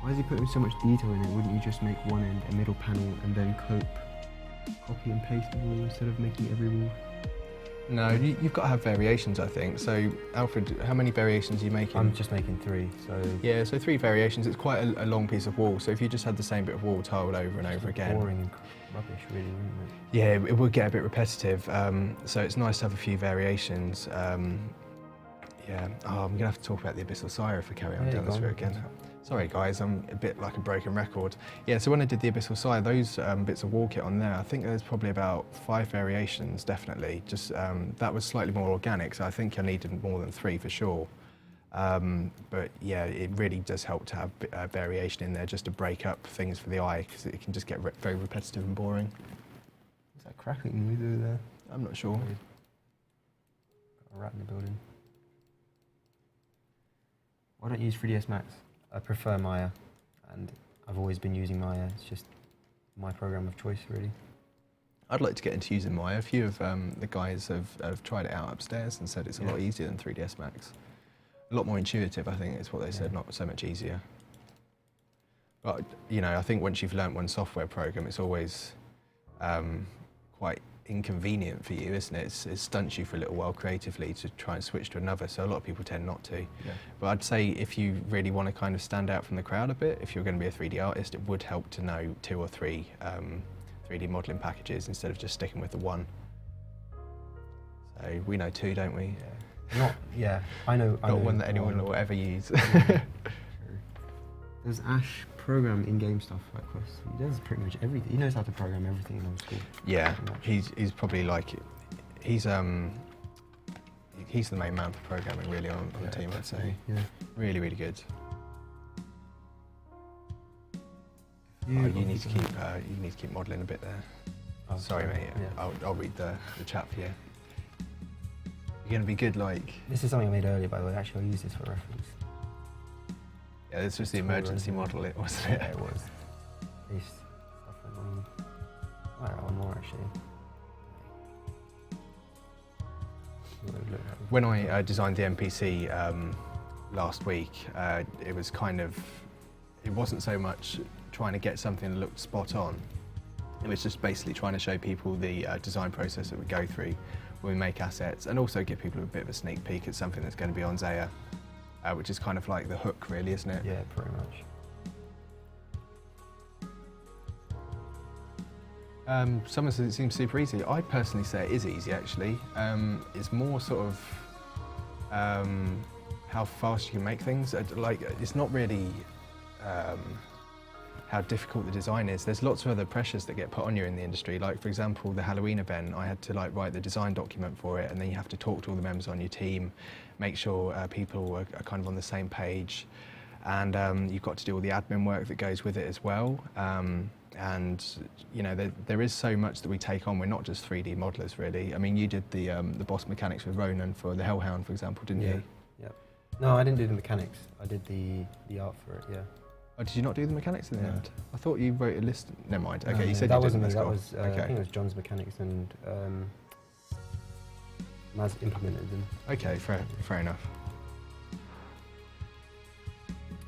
[SPEAKER 4] Why is he putting so much detail in it? Wouldn't you just make one end a middle panel and then copy and paste the wall instead of making every wall?
[SPEAKER 1] No, you've got to have variations, I think. So, Alfred, how many variations are you making?
[SPEAKER 4] I'm just making 3, so...
[SPEAKER 1] Yeah, so 3 variations. It's quite a long piece of wall, so if you just had the same bit of wall tiled over and over again...
[SPEAKER 4] boring and rubbish, really, wouldn't it?
[SPEAKER 1] Yeah, it would get a bit repetitive, so it's nice to have a few variations. Yeah, I'm going to have to talk about the Abyssal Sire if we carry on down this route again. Sorry guys, I'm a bit like a broken record. Yeah, so when I did the Abyssal Sire, those bits of wall kit on there, I think there's probably about 5 variations, definitely. Just that was slightly more organic, so I think I needed more than 3 for sure. But yeah, it really does help to have variation in there just to break up things for the eye, because it can just get very repetitive and boring.
[SPEAKER 4] Is that crackling we do there?
[SPEAKER 1] I'm not sure.
[SPEAKER 4] Got a rat in the building. Why don't you use 3ds Max? I prefer Maya, and I've always been using Maya. It's just my program of choice, really.
[SPEAKER 1] I'd like to get into using Maya. A few of the guys have tried it out upstairs and said it's a lot easier than 3ds Max. A lot more intuitive, I think, is what they said, not so much easier. But, you know, I think once you've learnt one software program, it's always quite inconvenient for you, isn't it? It stunts you for a little while creatively to try and switch to another, so a lot of people tend not to. Yeah. But I'd say if you really want to kind of stand out from the crowd a bit, if you're going to be a 3D artist, it would help to know 2 or 3 3D modelling packages instead of just sticking with the one. So we know 2, don't we?
[SPEAKER 4] I know.
[SPEAKER 1] Not one that anyone will ever use.
[SPEAKER 4] Does Ash program in-game stuff like Chris? He does pretty much everything. He knows how to program everything in Old School.
[SPEAKER 1] Yeah, he's probably like, he's the main man for programming really on the team, I'd say. Yeah. Really, really good. You need to keep modelling a bit there. Oh, sorry, mate. Yeah. I'll read the chat for you. You're going to be good, like...
[SPEAKER 4] This is something I made earlier, by the way. Actually, I'll use this for reference.
[SPEAKER 1] Yeah, this was the emergency model, wasn't it?
[SPEAKER 4] Yeah, it was. Paste stuff on. Alright, one more actually.
[SPEAKER 1] When I designed the NPC last week, it was kind of, it wasn't so much trying to get something that looked spot on. It was just basically trying to show people the design process that we go through when we make assets, and also give people a bit of a sneak peek at something that's going to be on Zeah. which is kind of like the hook, really, isn't it?
[SPEAKER 4] Yeah, pretty much.
[SPEAKER 1] Someone says it seems super easy. I personally say it is easy, actually. It's more sort of how fast you can make things. Like, it's not really how difficult the design is. There's lots of other pressures that get put on you in the industry. Like, for example, the Halloween event, I had to like write the design document for it, and then you have to talk to all the members on your team, make sure people are kind of on the same page, and you've got to do all the admin work that goes with it as well. And you know, there is so much that we take on. We're not just 3D modelers, really. I mean, you did the boss mechanics with Ronan for the Hellhound, for example, didn't you?
[SPEAKER 4] Yeah. No, I didn't do the mechanics. I did the art for it. Yeah.
[SPEAKER 1] Oh, did you not do the mechanics in the end? I thought you wrote a list. Never mind. Okay,
[SPEAKER 4] No,
[SPEAKER 1] you said
[SPEAKER 4] that
[SPEAKER 1] you
[SPEAKER 4] wasn't me.
[SPEAKER 1] didn't.
[SPEAKER 4] That was
[SPEAKER 1] okay.
[SPEAKER 4] I think it was John's mechanics, and Maz implemented them.
[SPEAKER 1] Okay, fair enough.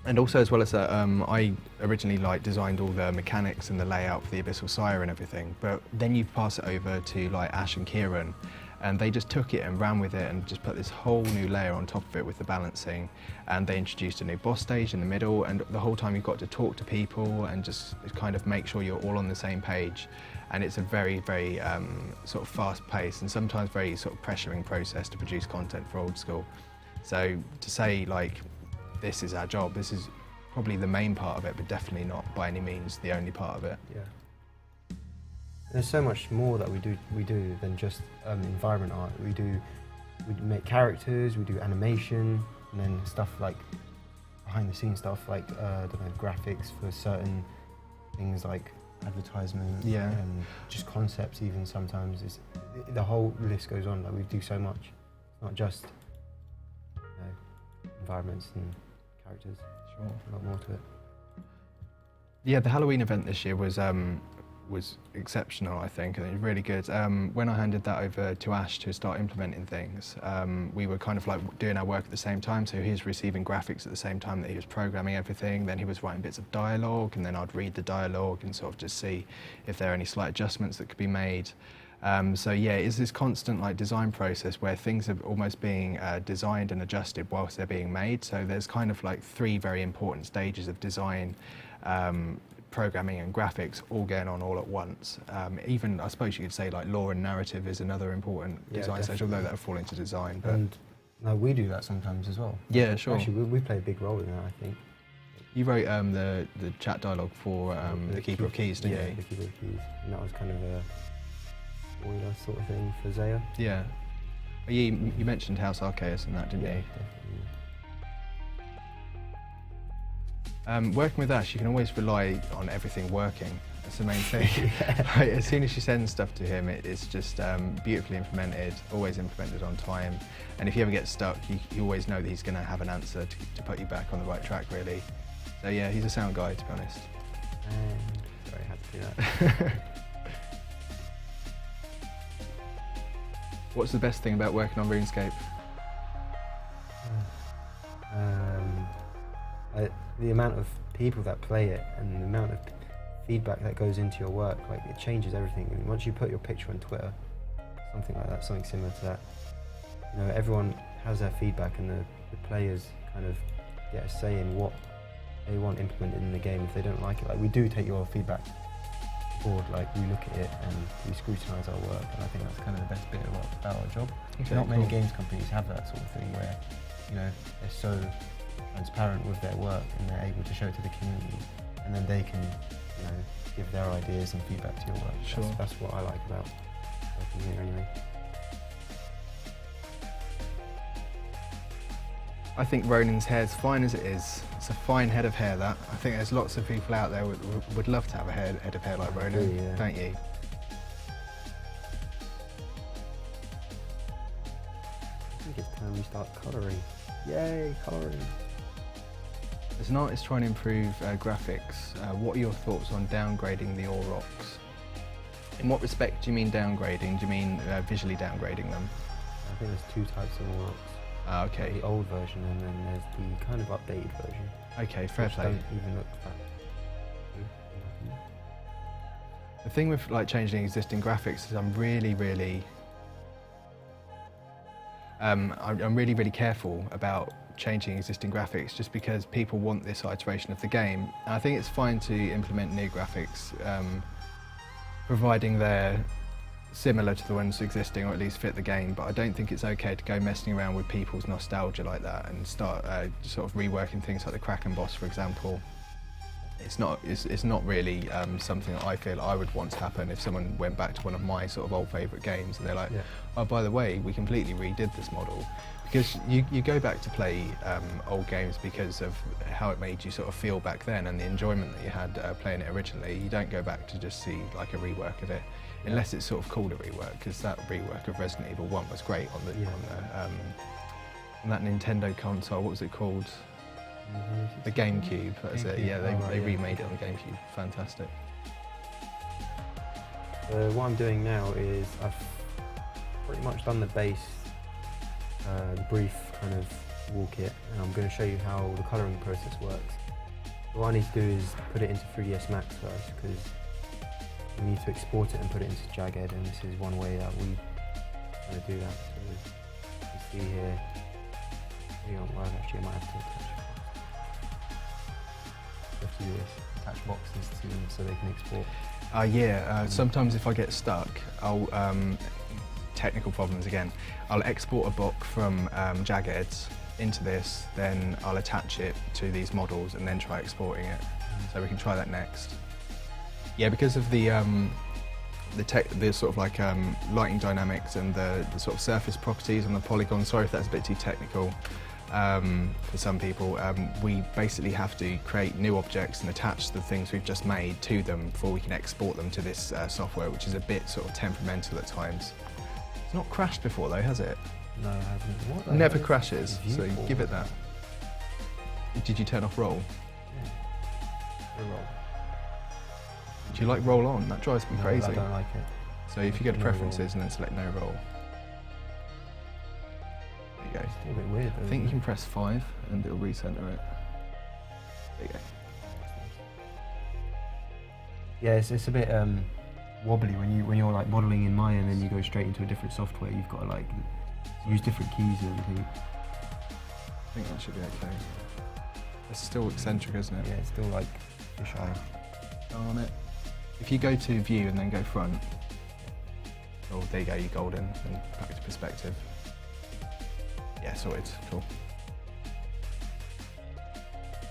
[SPEAKER 1] And also, as well as that, I originally like designed all the mechanics and the layout for the Abyssal Sire and everything, but then you pass it over to like Ash and Kieran, and they just took it and ran with it and just put this whole new layer on top of it with the balancing, and they introduced a new boss stage in the middle, and the whole time you've got to talk to people and just kind of make sure you're all on the same page. And it's a very, very sort of fast-paced and sometimes very sort of pressuring process to produce content for Old School. So to say like, this is our job, this is probably the main part of it, but definitely not by any means the only part of it.
[SPEAKER 4] Yeah. There's so much more that we do than just environment art. We make characters, we do animation, and then stuff like behind the scenes stuff like I don't know, graphics for certain things like advertisement, and just concepts even sometimes. The whole list goes on. Like, we do so much. It's not just environments and characters.
[SPEAKER 1] Sure.
[SPEAKER 4] A lot more to it.
[SPEAKER 1] Yeah, the Halloween event this year was exceptional, I think, and it was really good. When I handed that over to Ash to start implementing things, we were kind of like doing our work at the same time, so he was receiving graphics at the same time that he was programming everything, then he was writing bits of dialogue, and then I'd read the dialogue and sort of just see if there are any slight adjustments that could be made. So yeah, it's this constant like design process where things are almost being designed and adjusted whilst they're being made. So there's kind of like three very important stages of design, programming and graphics all going on all at once. Even, I suppose you could say, like lore and narrative is another important design stage, although that fall into design. But
[SPEAKER 4] And no, we do that sometimes as well.
[SPEAKER 1] Yeah, sure.
[SPEAKER 4] Actually, we play a big role in that, I think.
[SPEAKER 1] You wrote the chat dialogue for the Keeper of Keys, didn't
[SPEAKER 4] yeah,
[SPEAKER 1] you?
[SPEAKER 4] the Keeper of Keys. And that was kind of a spoiler sort of thing for Zeah.
[SPEAKER 1] Yeah. You mentioned House Arceus and that, didn't you?
[SPEAKER 4] Definitely.
[SPEAKER 1] Working with Ash, you can always rely on everything working. That's the main thing. Like, as soon as you send stuff to him, it's just beautifully implemented, always implemented on time. And if you ever get stuck, you always know that he's going to have an answer to put you back on the right track, really. So yeah, he's a sound guy, to be honest.
[SPEAKER 4] Sorry, I had to do that.
[SPEAKER 1] What's the best thing about working on RuneScape?
[SPEAKER 4] The amount of people that play it and the amount of feedback that goes into your work, like it changes everything. And once you put your picture on Twitter, something like that, something similar to that, you know, everyone has their feedback, and the players kind of get a say in what they want implemented in the game. If they don't like it, like we do take your feedback board, like we look at it and we scrutinise our work, and I think that's kind of the best bit about our job.
[SPEAKER 1] Okay,
[SPEAKER 4] Not many
[SPEAKER 1] cool.
[SPEAKER 4] games companies have that sort of thing where, you know, they're so transparent with their work and they're able to show it to the community, and then they can, you know, give their ideas and feedback to your work.
[SPEAKER 1] Sure.
[SPEAKER 4] That's what I like about working here anyway.
[SPEAKER 1] I think Ronan's hair's fine as it is. It's a fine head of hair, that. I think there's lots of people out there would love to have a head of hair like Ronan,
[SPEAKER 4] yeah.
[SPEAKER 1] don't you?
[SPEAKER 4] I think it's time we start colouring. Yay, colouring.
[SPEAKER 1] As an artist trying to improve graphics, what are your thoughts on downgrading the ore rocks? In what respect do you mean downgrading? Do you mean visually downgrading them?
[SPEAKER 4] I think there's two types of rocks.
[SPEAKER 1] Okay.
[SPEAKER 4] The old version, and then there's the kind of updated version.
[SPEAKER 1] Okay, fair
[SPEAKER 4] which
[SPEAKER 1] play.
[SPEAKER 4] don't even look that good.
[SPEAKER 1] The thing with like changing existing graphics is I'm really I'm really, really careful about changing existing graphics just because people want this iteration of the game. And I think it's fine to implement new graphics, providing they're similar to the ones existing or at least fit the game, but I don't think it's okay to go messing around with people's nostalgia like that and start sort of reworking things like the Kraken boss, for example. It's not really something that I feel I would want to happen if someone went back to one of my sort of old favourite games and they're like, oh, by the way, we completely redid this model. Because you go back to play old games because of how it made you sort of feel back then and the enjoyment that you had playing it originally. You don't go back to just see like a rework of it, unless it's sort of called a rework, because that rework of Resident Evil 1 was great on that Nintendo console. What was it called? The GameCube, that's it. Yeah, they remade it on the GameCube. Fantastic.
[SPEAKER 4] What I'm doing now is I've pretty much done the base, the brief kind of wall kit, and I'm going to show you how the colouring process works. What I need to do is put it into 3ds Max first, because we need to export it and put it into Jagged, and this is one way that we kind of do that. So you can see here, actually I might have to attach. You have to do this, attach boxes to them so they can export.
[SPEAKER 1] Sometimes if I get stuck, I'll, technical problems again, I'll export a block from Jagged into this, then I'll attach it to these models and then try exporting it. So we can try that next. Yeah, because of the sort of like lighting dynamics and the sort of surface properties on the polygon, sorry if that's a bit too technical for some people, we basically have to create new objects and attach the things we've just made to them before we can export them to this software, which is a bit sort of temperamental at times. It's not crashed before though, has it?
[SPEAKER 4] No, it hasn't. What
[SPEAKER 1] Never crashes, so give it that. Did you turn off roll?
[SPEAKER 4] Yeah. Roll.
[SPEAKER 1] Do you like roll on? That drives me crazy.
[SPEAKER 4] I don't like it.
[SPEAKER 1] So if you go to
[SPEAKER 4] No
[SPEAKER 1] preferences
[SPEAKER 4] roll.
[SPEAKER 1] and then select no roll. There you go.
[SPEAKER 4] It's still a bit weird though.
[SPEAKER 1] I think you can press 5 and it'll recenter it. There you go.
[SPEAKER 4] Yeah, it's a bit wobbly when you're like modelling in Maya and then you go straight into a different software. You've got to like use different keys and everything.
[SPEAKER 1] I think that should be okay. It's still eccentric, isn't it?
[SPEAKER 4] Yeah, it's still like fisheye.
[SPEAKER 1] On it. If you go to view and then go front, oh, there you go, you're golden, and back to perspective. Yeah, sorted, cool.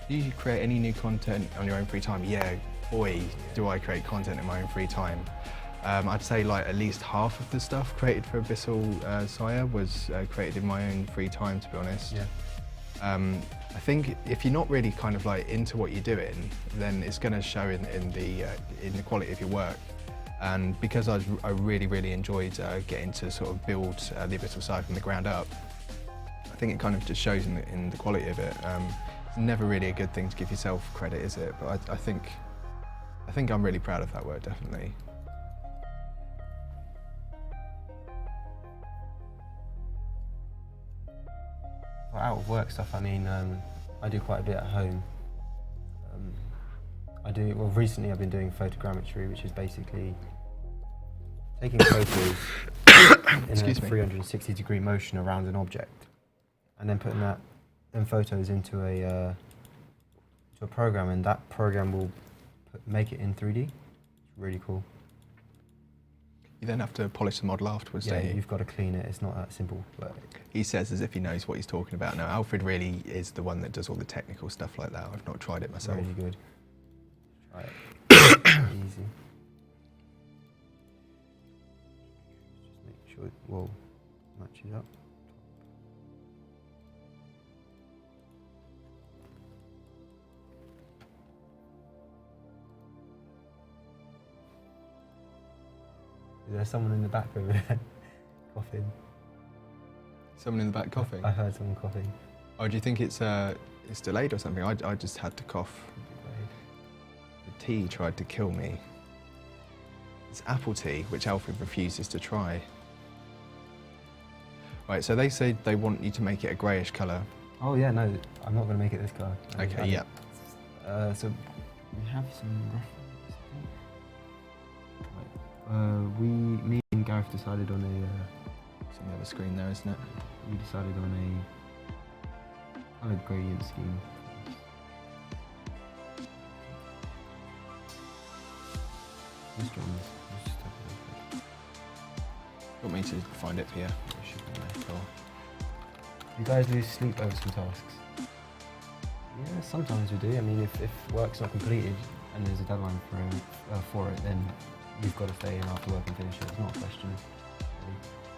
[SPEAKER 1] Do you create any new content on your own free time? Yeah, boy, do I create content in my own free time. I'd say like at least half of the stuff created for Abyssal Sire was created in my own free time, to be honest.
[SPEAKER 4] Yeah.
[SPEAKER 1] I think if you're not really kind of like into what you're doing, then it's going to show in the quality of your work. And because I really, really enjoyed getting to sort of build the Abyssal Sire from the ground up, I think it kind of just shows in the quality of it. It's never really a good thing to give yourself credit, is it? But I think I'm really proud of that work, definitely.
[SPEAKER 4] For out of work stuff, I mean, I do quite a bit at home. Recently I've been doing photogrammetry, which is basically taking photos in a 360-degree motion around an object, and then putting them photos into a program, and that program will make it in 3D. It's really cool.
[SPEAKER 1] You then have to polish the model afterwards, don't you?
[SPEAKER 4] You've got to clean it. It's not that simple. But
[SPEAKER 1] he says as if he knows what he's talking about. Now, Alfred really is the one that does all the technical stuff like that. I've not tried it myself.
[SPEAKER 4] Really good. Try it. Easy. Just make sure it matches up. There's someone in the back over there coughing.
[SPEAKER 1] Someone in the back coughing?
[SPEAKER 4] I heard someone coughing.
[SPEAKER 1] Oh, do you think it's delayed or something? I just had to cough. The tea tried to kill me. It's apple tea, which Alfred refuses to try. Right, so they say they want you to make it a greyish colour.
[SPEAKER 4] Oh yeah, no, I'm not going to make it this colour.
[SPEAKER 1] Okay, yeah.
[SPEAKER 4] So we have some reference. Me and Gareth decided on
[SPEAKER 1] It's on the other screen there, isn't it?
[SPEAKER 2] we decided on a colour gradient scheme. This one's just have a look.
[SPEAKER 1] Want me to find it for you?
[SPEAKER 2] It should be there. Cool. You guys lose sleep over some tasks? Yeah, sometimes we do. I mean, if work's not completed and there's a deadline for it, then you've got to stay in after work and finish it. It's not a question.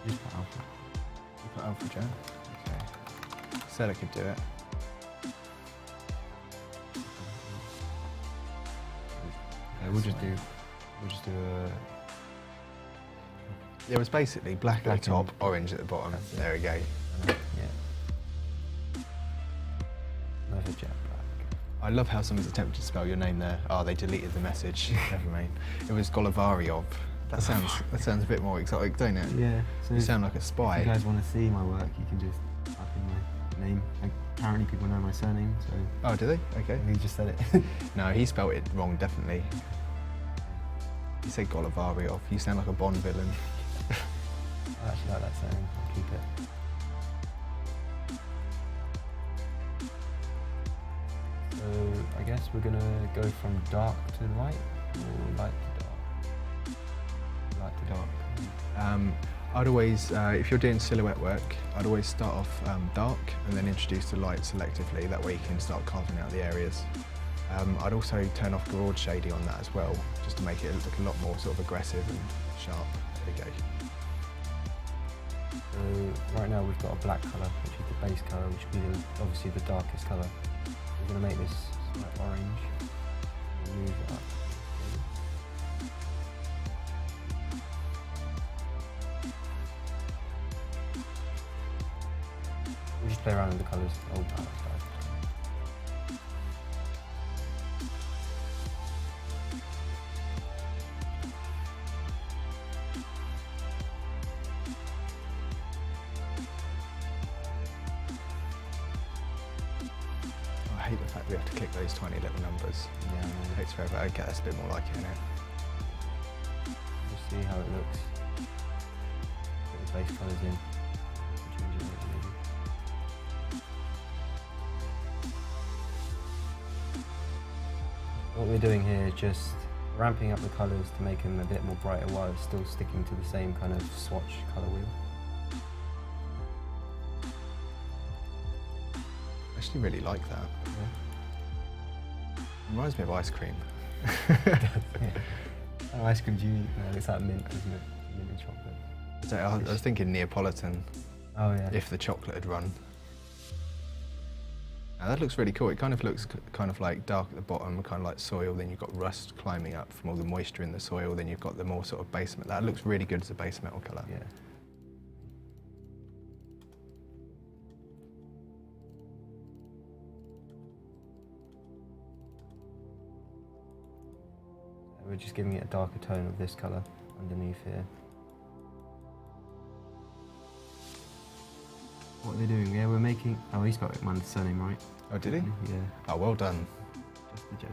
[SPEAKER 2] You just put Alfred.
[SPEAKER 1] You put Alfred, yeah? Okay. Said I could do it.
[SPEAKER 2] Okay, we'll just do a...
[SPEAKER 1] Yeah, it was basically black at
[SPEAKER 2] Black
[SPEAKER 1] the top,
[SPEAKER 2] and-
[SPEAKER 1] orange at the bottom.
[SPEAKER 2] That's it.
[SPEAKER 1] There we go.
[SPEAKER 2] Yeah. Another jet black.
[SPEAKER 1] I love how someone's attempted to spell your name there. Oh, they deleted the message. Never mind. It was Golovariov. That sounds a bit more exotic, don't it?
[SPEAKER 2] Yeah. So
[SPEAKER 1] You sound like a spy.
[SPEAKER 2] if you guys want to see my work, you can just type in my name. Apparently people know my surname, so
[SPEAKER 1] Oh, do they? Okay.
[SPEAKER 2] he just said it.
[SPEAKER 1] No, he spelled it wrong, definitely. He said Golovariov. You sound like a Bond villain.
[SPEAKER 2] I actually like that saying. I'll keep it. So I guess we're gonna go from dark to light or light to dark. Light to dark.
[SPEAKER 1] I'd always, if you're doing silhouette work, I'd always start off dark and then introduce the light selectively. That way you can start carving out the areas. I'd also turn off garage shading on that as well, just to make it look a lot more sort of aggressive and sharp. There we go.
[SPEAKER 2] So right now we've got a black colour, which is the base colour, which will be obviously the darkest colour. We're going to make this slight orange. We'll move it up. We'll just play around with the colours. Oh, that's dark.
[SPEAKER 1] I hate the fact we have to click those tiny little numbers.
[SPEAKER 2] Yeah,
[SPEAKER 1] It takes forever. Okay, that's a bit more like it, innit?
[SPEAKER 2] we'll see how it looks. Put the base colours in. Change it a little maybe. What we're doing here is just ramping up the colours to make them a bit more brighter while still sticking to the same kind of swatch colour wheel.
[SPEAKER 1] I actually really like that. Reminds me of ice cream.
[SPEAKER 2] Oh, ice cream's unique. No, it's like mint, isn't it? Mint and chocolate.
[SPEAKER 1] So I was thinking Neapolitan,
[SPEAKER 2] Oh yeah.
[SPEAKER 1] if the chocolate had run. Now that looks really cool. It kind of looks kind of like dark at the bottom, kind of like soil, then you've got rust climbing up from all the moisture in the soil, then you've got the more sort of base metal. That looks really good as a base metal colour.
[SPEAKER 2] Yeah. We're just giving it a darker tone of this colour underneath here. What are they doing? Yeah, we're making... Oh, he's got my surname right.
[SPEAKER 1] Oh, did he?
[SPEAKER 2] Yeah,
[SPEAKER 1] Oh, well done.
[SPEAKER 2] just the jelly.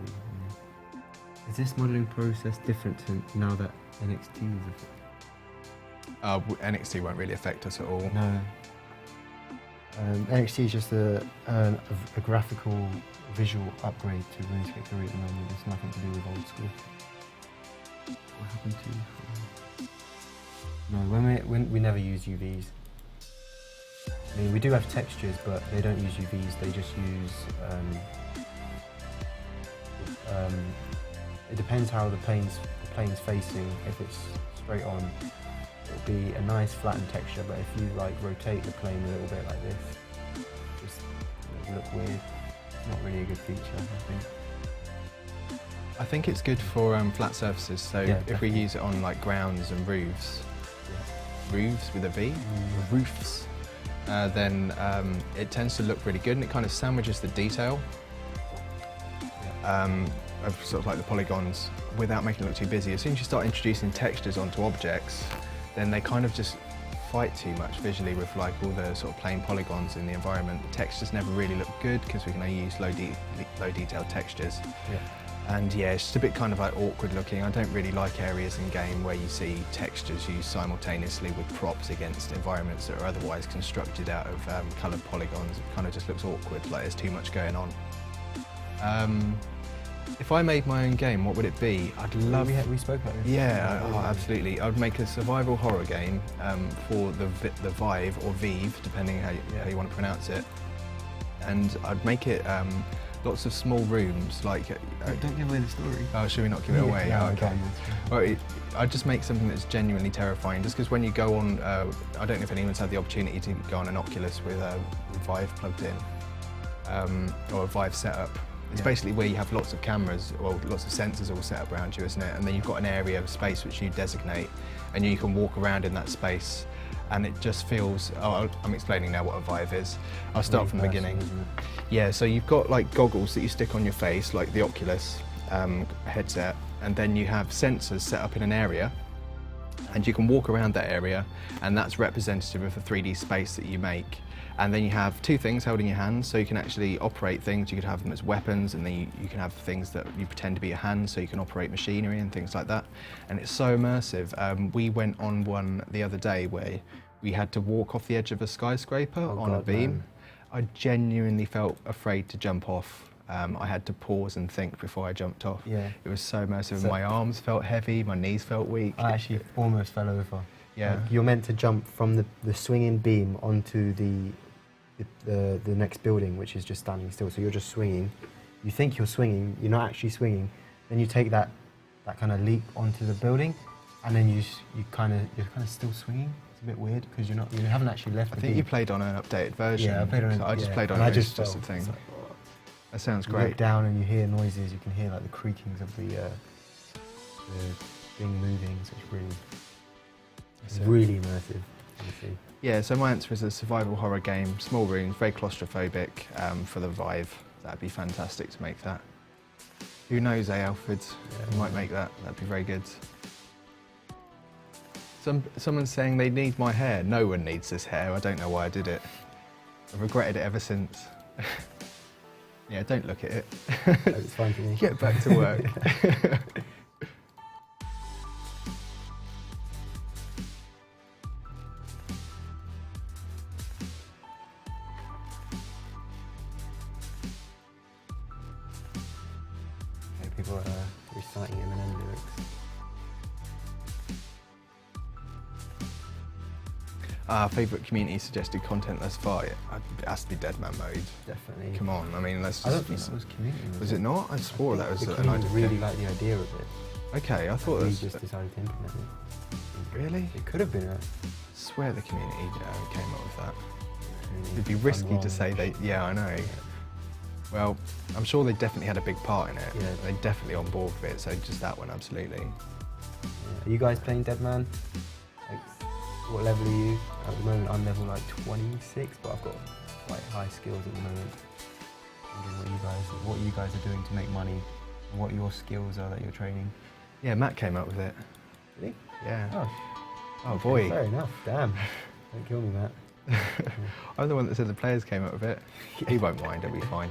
[SPEAKER 2] Yeah. Is this modelling process different to now that NXT is
[SPEAKER 1] NXT won't really affect us at all.
[SPEAKER 2] No. NXT is just a graphical visual upgrade to RuneScape 3 at the moment. It's nothing to do with Old School. What happened to... No, when we never use UVs. I mean, we do have textures, but they don't use UVs. They just use... it depends how the plane's facing. If it's straight on, it'll be a nice flattened texture, but if you like rotate the plane a little bit like this, just it'll look weird. It's not really a good feature, I think.
[SPEAKER 1] I think it's good for flat surfaces. So
[SPEAKER 2] Yeah,
[SPEAKER 1] if we
[SPEAKER 2] definitely.
[SPEAKER 1] use it on like grounds and roofs, roofs with a V, roofs, then it tends to look really good, and it kind of sandwiches the detail of sort of like the polygons without making it look too busy. As soon as you start introducing textures onto objects, then they kind of just fight too much visually with like all the sort of plain polygons in the environment. The textures never really look good because we can only use low detailed textures.
[SPEAKER 2] Yeah.
[SPEAKER 1] And yeah, it's just a bit kind of like awkward looking. I don't really like areas in game where you see textures used simultaneously with props against environments that are otherwise constructed out of coloured polygons. It kind of just looks awkward, like there's too much going on. If I made my own game, what would it be? I'd love...
[SPEAKER 4] We spoke about this.
[SPEAKER 1] Yeah, oh, absolutely. I'd make a survival horror game for the Vive, or Vive, depending how you want to pronounce it. And I'd make it lots of small rooms, like...
[SPEAKER 4] Don't give away the story.
[SPEAKER 1] Oh, should we not give it away?
[SPEAKER 4] No,
[SPEAKER 1] Oh, okay. Well, I'd just make something that's genuinely terrifying, just because when you go on... I don't know if anyone's had the opportunity to go on an Oculus with Vive plugged in, or a Vive setup. It's basically where you have lots of cameras, or lots of sensors all set up around you, isn't it? And then you've got an area of space which you designate, and you can walk around in that space, and it just feels... Oh, I'm explaining now what a Vive is. I'll start from the beginning. Yeah, so you've got like goggles that you stick on your face, like the Oculus headset, and then you have sensors set up in an area, and you can walk around that area, and that's representative of the 3D space that you make. And then you have two things held in your hands, so you can actually operate things. You could have them as weapons, and then you can have things that you pretend to be your hands, so you can operate machinery and things like that. And it's so immersive. We went on one the other day where we had to walk off the edge of a skyscraper on a beam. Man. I genuinely felt afraid to jump off. I had to pause and think before I jumped off. Yeah. It was so immersive. My arms felt heavy, my knees felt weak.
[SPEAKER 4] I actually almost fell over.
[SPEAKER 1] Yeah.
[SPEAKER 4] Like, you're meant to jump from the swinging beam onto the next building, which is just standing still. So you're just swinging. You think you're swinging, you're not actually swinging. Then you take that kind of leap onto the building, and then you're kind of still swinging. It's a bit weird because you haven't actually left.
[SPEAKER 1] I think you played on an updated version.
[SPEAKER 4] Yeah, I played on.
[SPEAKER 1] I just played on. It's just a thing. Like, that sounds great.
[SPEAKER 4] You look down and you hear noises. You can hear like the creakings of the thing moving. So it's really immersive. Honestly.
[SPEAKER 1] Yeah, so my answer is a survival horror game, small rooms, very claustrophobic, for the Vive. That'd be fantastic to make that. Who knows, Alfred? Yeah, you might make that. That'd be very good. Someone's saying they need my hair. No one needs this hair. I don't know why I did it. I've regretted it ever since. Yeah, don't look at it.
[SPEAKER 4] It's fine for me.
[SPEAKER 1] Get back to work.
[SPEAKER 4] People are reciting Eminem lyrics.
[SPEAKER 1] Favourite community suggested content thus far? It has to be Deadman Mode.
[SPEAKER 4] Definitely.
[SPEAKER 1] Come on, I mean, let's just...
[SPEAKER 4] I don't think that was community.
[SPEAKER 1] Was it not? I swore that was an idea.
[SPEAKER 4] Really like the idea of it.
[SPEAKER 1] Okay, I thought that was...
[SPEAKER 4] We just decided to implement it.
[SPEAKER 1] Really?
[SPEAKER 4] It could have been
[SPEAKER 1] I swear the community came up with that. It'd be risky to say they... Yeah, I know. Well, I'm sure they definitely had a big part in it. Yeah. They're definitely on board with it, so just that one, absolutely.
[SPEAKER 4] Yeah. Are you guys playing Deadman? Like, what level are you? At the moment, I'm level like 26, but I've got quite high skills at the moment. I'm wondering what you guys are doing to make money, and what your skills are that you're training.
[SPEAKER 1] Yeah, Matt came up with it.
[SPEAKER 4] Really?
[SPEAKER 1] Yeah. Oh boy.
[SPEAKER 4] Fair enough, damn. Don't kill me, Matt.
[SPEAKER 1] I'm the one that said the players came up with it. He won't mind, he'll be fine.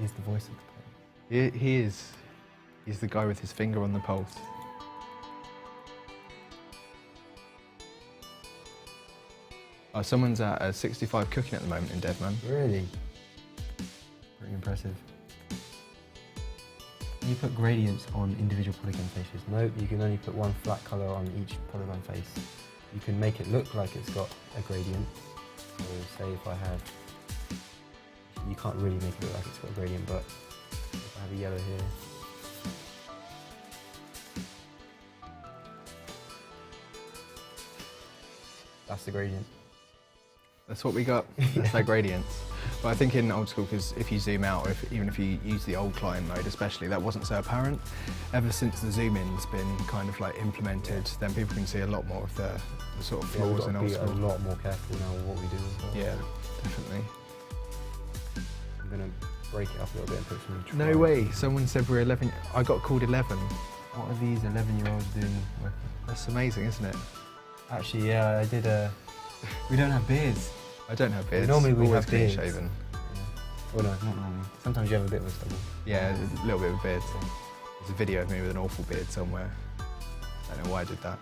[SPEAKER 4] He's the voice of the player.
[SPEAKER 1] He is. He's the guy with his finger on the pulse. Oh, someone's at 65 cooking at the moment in Deadman.
[SPEAKER 4] Really? Pretty impressive. Can you put gradients on individual polygon faces? Nope, you can only put one flat colour on each polygon face. You can make it look like it's got a gradient. So say if I have, you can't really make it look like it's got a gradient, but if I have a yellow here, that's the gradient.
[SPEAKER 1] That's what we got. That's their gradients. But I think in Old School, because if you zoom out, even if you use the old client mode especially, that wasn't so apparent. Ever since the zoom in's been kind of like implemented, then people can see a lot more of the sort of flaws in Old School.
[SPEAKER 4] We've got to be a lot more careful now with what we do as well.
[SPEAKER 1] Yeah, definitely.
[SPEAKER 4] I'm going to break it up a little bit and put some...
[SPEAKER 1] No way, someone said we're 11, I got called 11.
[SPEAKER 4] What are these 11-year-olds doing?
[SPEAKER 1] That's amazing, isn't it?
[SPEAKER 4] Actually, yeah, I did we don't have beards.
[SPEAKER 1] I don't have beards.
[SPEAKER 4] Normally we
[SPEAKER 1] always
[SPEAKER 4] have beards.
[SPEAKER 1] clean shaven.
[SPEAKER 4] Yeah. Well, no, not normally. Sometimes you have a bit of a stubble.
[SPEAKER 1] Yeah, a little bit of a beard. There's a video of me with an awful beard somewhere. I don't know why I did that.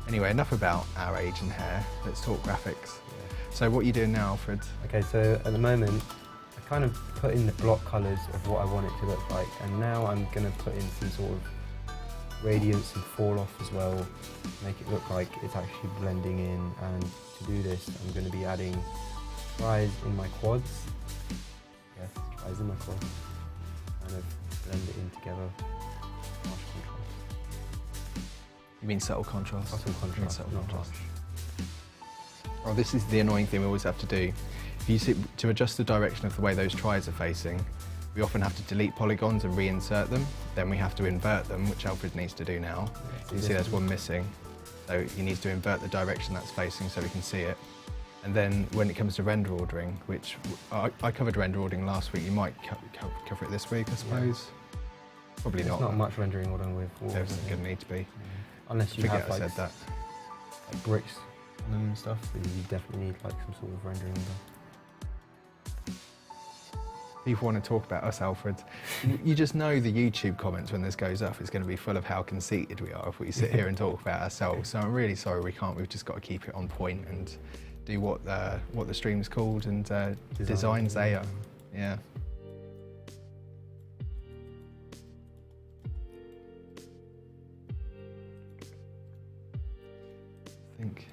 [SPEAKER 1] Anyway, enough about our age and hair. Let's talk graphics.
[SPEAKER 4] Yeah.
[SPEAKER 1] So what are you doing now, Alfred?
[SPEAKER 4] Okay, so at the moment, I kind of put in the block colours of what I want it to look like, and now I'm going to put in some sort of radiance and fall off as well, make it look like it's actually blending in. And to do this, I'm going to be adding tries in my quads. Yes, tries in my quads. Kind of blend it in together. Harsh contrast.
[SPEAKER 1] You mean subtle contrast?
[SPEAKER 4] Subtle contrast,
[SPEAKER 1] Subtle
[SPEAKER 4] not
[SPEAKER 1] contrast.
[SPEAKER 4] harsh.
[SPEAKER 1] Oh, this is the annoying thing we always have to do. If you see, to adjust the direction of the way those tries are facing, we often have to delete polygons and reinsert them. Then we have to invert them, which Alfred needs to do now. You can see there's one missing. So he needs to invert the direction that's facing so we can see it. And then when it comes to render ordering, which I covered render ordering last week, you might cover it this week, I suppose. Probably
[SPEAKER 4] There's not much rendering ordering with walls.
[SPEAKER 1] There's going to need to be.
[SPEAKER 4] Unless you
[SPEAKER 1] Forget
[SPEAKER 4] have
[SPEAKER 1] I
[SPEAKER 4] like,
[SPEAKER 1] said that.
[SPEAKER 4] like bricks on them and stuff, then you definitely need like some sort of rendering done.
[SPEAKER 1] People want to talk about us, Alfred. You just know the YouTube comments when this goes up is going to be full of how conceited we are if we sit here and talk about ourselves. So I'm really sorry we can't. We've just got to keep it on point and do what the stream's called and design Zeah. Yeah. I think.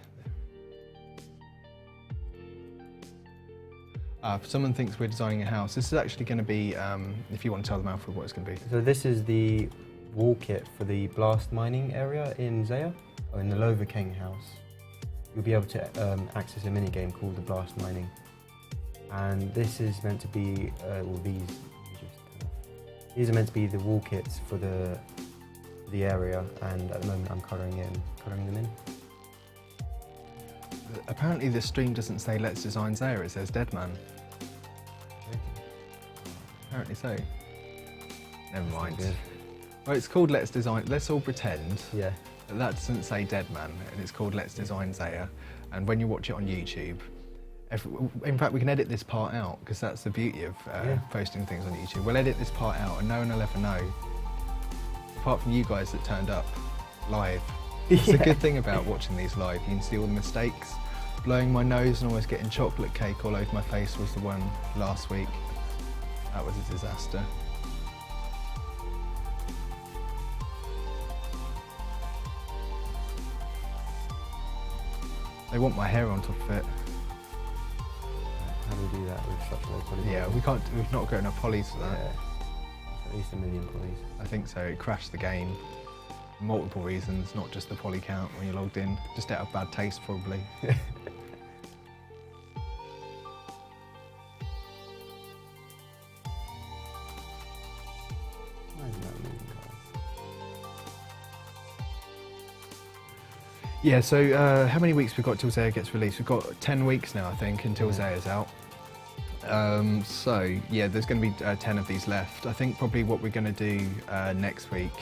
[SPEAKER 1] If someone thinks we're designing a house, this is actually going to be, if you want to tell them, Alfred, what it's going to be.
[SPEAKER 4] So this is the wall kit for the blast mining area in Zeah, or in the King house. You'll be able to access a mini game called the Blast Mining, and this is meant to be, these are meant to be the wall kits for the area, and at the moment I'm colouring them in.
[SPEAKER 1] Apparently this stream doesn't say Let's Design Zeah, it says Dead Man. Apparently so. Never mind.
[SPEAKER 4] Good.
[SPEAKER 1] Well, it's called Let's all pretend
[SPEAKER 4] Yeah.
[SPEAKER 1] that doesn't say Dead Man, and it's called Let's Design Zeah. And when you watch it on YouTube, in fact we can edit this part out, because that's the beauty of posting things on YouTube. We'll edit this part out and no one will ever know, apart from you guys that turned up live. It's a good thing about watching these live, you can see all the mistakes. Blowing my nose and almost getting chocolate cake all over my face was the one last week. That was a disaster. They want my hair on top of it.
[SPEAKER 4] How do we do that with such low quality?
[SPEAKER 1] Yeah, we've not got enough polys for that.
[SPEAKER 4] Yeah. At least 1 million polys.
[SPEAKER 1] I think so, it crashed the game. Multiple reasons, not just the poly count when you're logged in. Just out of bad taste, probably.
[SPEAKER 4] Why is that moving, guys?
[SPEAKER 1] Yeah, so how many weeks we've got till Zeah gets released? We've got 10 weeks now, I think, until Zeah's out. So yeah, there's going to be 10 of these left. I think probably what we're going to do next week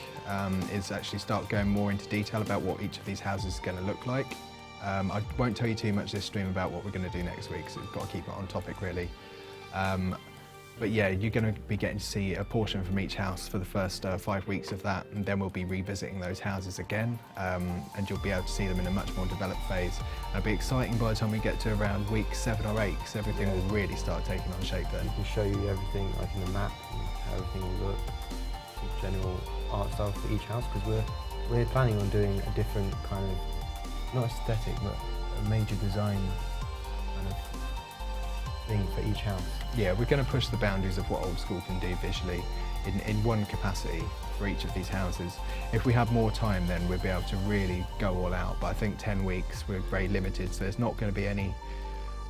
[SPEAKER 1] is actually start going more into detail about what each of these houses is going to look like. I won't tell you too much this stream about what we're going to do next week, so we've got to keep it on topic really. But yeah, you're going to be getting to see a portion from each house for the first 5 weeks of that, and then we'll be revisiting those houses again, and you'll be able to see them in a much more developed phase. And it'll be exciting by the time we get to around week 7 or 8, because everything will really start taking on shape then.
[SPEAKER 4] We can show you everything like in the map, and how everything will look, the general art style for each house, because we're planning on doing a different kind of, not aesthetic, but a major design kind of thing for each house.
[SPEAKER 1] Yeah, we're going to push the boundaries of what Old School can do visually in one capacity for each of these houses. If we have more time, then we'll be able to really go all out, but I think 10 weeks we're very limited, so there's not going to be any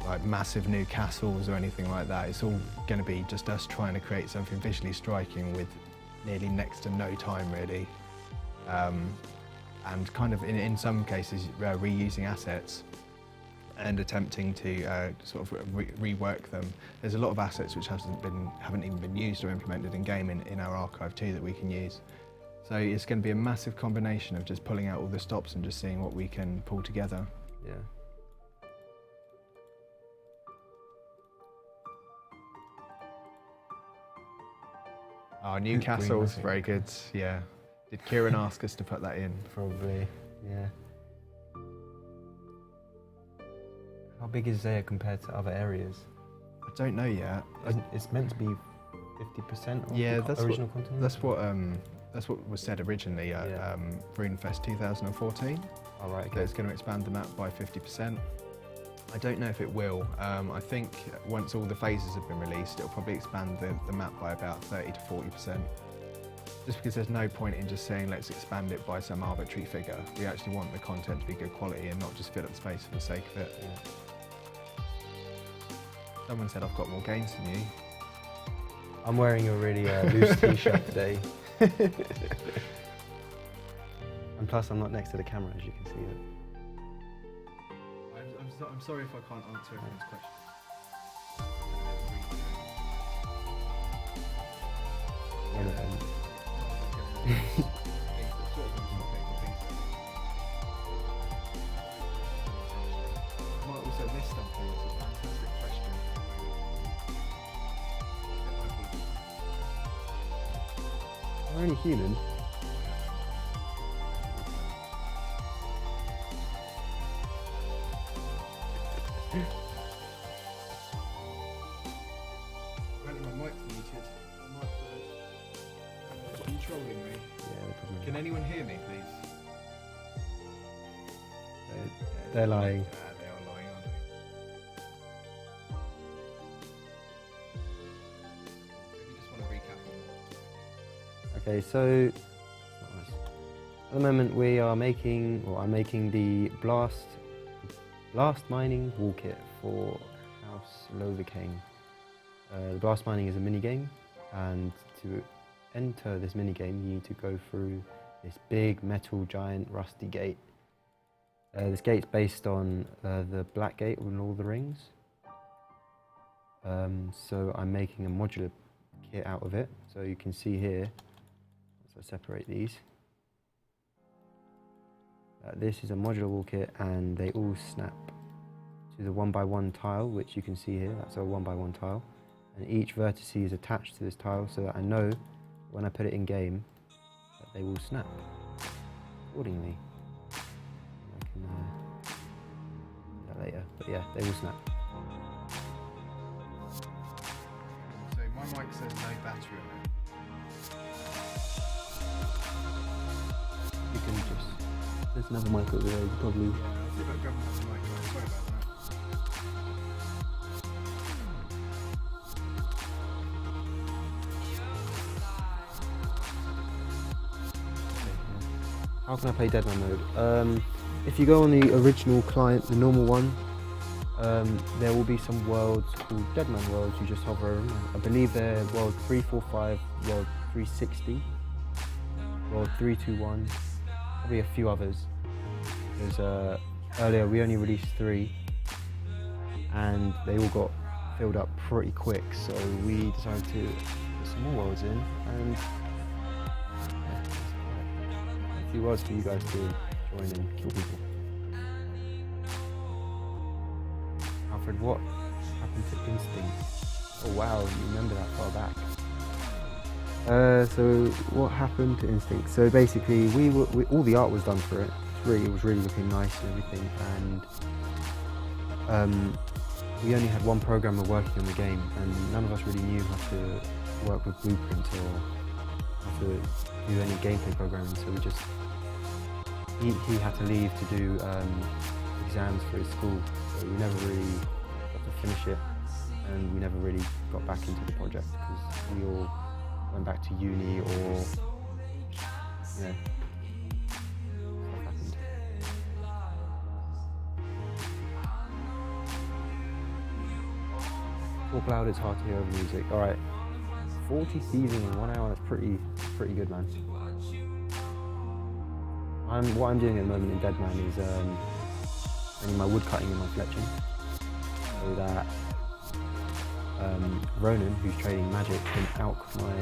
[SPEAKER 1] like massive new castles or anything like that. It's all going to be just us trying to create something visually striking with nearly next to no time really, and kind of in some cases reusing assets and attempting to sort of rework them. There's a lot of assets which haven't even been used or implemented in game in our archive too that we can use. So it's going to be a massive combination of just pulling out all the stops and just seeing what we can pull together.
[SPEAKER 4] Yeah.
[SPEAKER 1] Oh, Newcastle's
[SPEAKER 4] Green, I
[SPEAKER 1] very
[SPEAKER 4] think.
[SPEAKER 1] good. Yeah. Did Kieran ask us to put that in?
[SPEAKER 4] Probably, yeah. How big is Zeah compared to other areas?
[SPEAKER 1] I don't know yet.
[SPEAKER 4] It's meant to be 50% of
[SPEAKER 1] Yeah,
[SPEAKER 4] the
[SPEAKER 1] that's
[SPEAKER 4] original continent?
[SPEAKER 1] That's what was said originally at
[SPEAKER 4] Yeah.
[SPEAKER 1] RuneFest 2014.
[SPEAKER 4] Oh, right,
[SPEAKER 1] That
[SPEAKER 4] okay.
[SPEAKER 1] it's going to expand the map by 50%. I don't know if it will. I think once all the phases have been released, it'll probably expand the map by about 30 to 40%. Just because there's no point in just saying let's expand it by some arbitrary figure. We actually want the content to be good quality and not just fill up space for the sake of it.
[SPEAKER 4] Yeah.
[SPEAKER 1] Someone said I've got more gains than you.
[SPEAKER 4] I'm wearing a really loose t-shirt today. And plus I'm not next to the camera, as you can see.
[SPEAKER 1] I'm sorry if I can't answer everyone's question. I might also miss something. It's a fantastic question.
[SPEAKER 4] We're only human.
[SPEAKER 1] Apparently my mic's muted. Are you trolling me?
[SPEAKER 4] Yeah, probably.
[SPEAKER 1] Can anyone hear me, please?
[SPEAKER 4] They're lying.
[SPEAKER 1] They are lying, aren't they? If you just want to recap on
[SPEAKER 4] Okay, so at the moment we are making, or I'm making the blast mining wall kit for House Lovercane. The blast mining is a mini game, and to enter this mini game you need to go through this big metal giant rusty gate. This gate's based on the black gate with all the rings. So I'm making a modular kit out of it. So you can see here, so I separate these. This is a modular wall kit, and they all snap to the 1x1 tile, which you can see here. That's a 1x1 tile, and each vertex is attached to this tile, so that I know when I put it in game that they will snap accordingly. I can do that later, but yeah, they will snap.
[SPEAKER 1] So my mic says no battery on it.
[SPEAKER 4] You can just. There's another mic over there. You probably.
[SPEAKER 1] Yeah, I'll see if I can grab another mic. Right, sorry about that.
[SPEAKER 4] How can I play Deadman mode? If you go on the original client, the normal one, there will be some worlds called Deadman worlds. You just hover over them. I believe they're world 345, world 360, world 321, probably a few others. Because earlier we only released 3, and they all got filled up pretty quick. So we decided to put some more worlds in, and a few worlds for you guys to join and kill people. Alfred, what happened to Instinct? Oh wow, you remember that far back. So what happened to Instinct? So basically, all the art was done for it. It was really looking nice and everything, and we only had one programmer working on the game, and none of us really knew how to work with blueprints or how to do any gameplay programming. So we just he had to leave to do exams for his school, so we never really got to finish it, and we never really got back into the project because we all went back to uni, or you know, stuff happened. Talk loud, it's hard to hear over music. All right, 40 seasons in 1 hour. That's pretty good, man. What I'm doing at the moment in Deadman is doing my wood cutting and my fletching, so that Ronan, who's trading magic, can alch my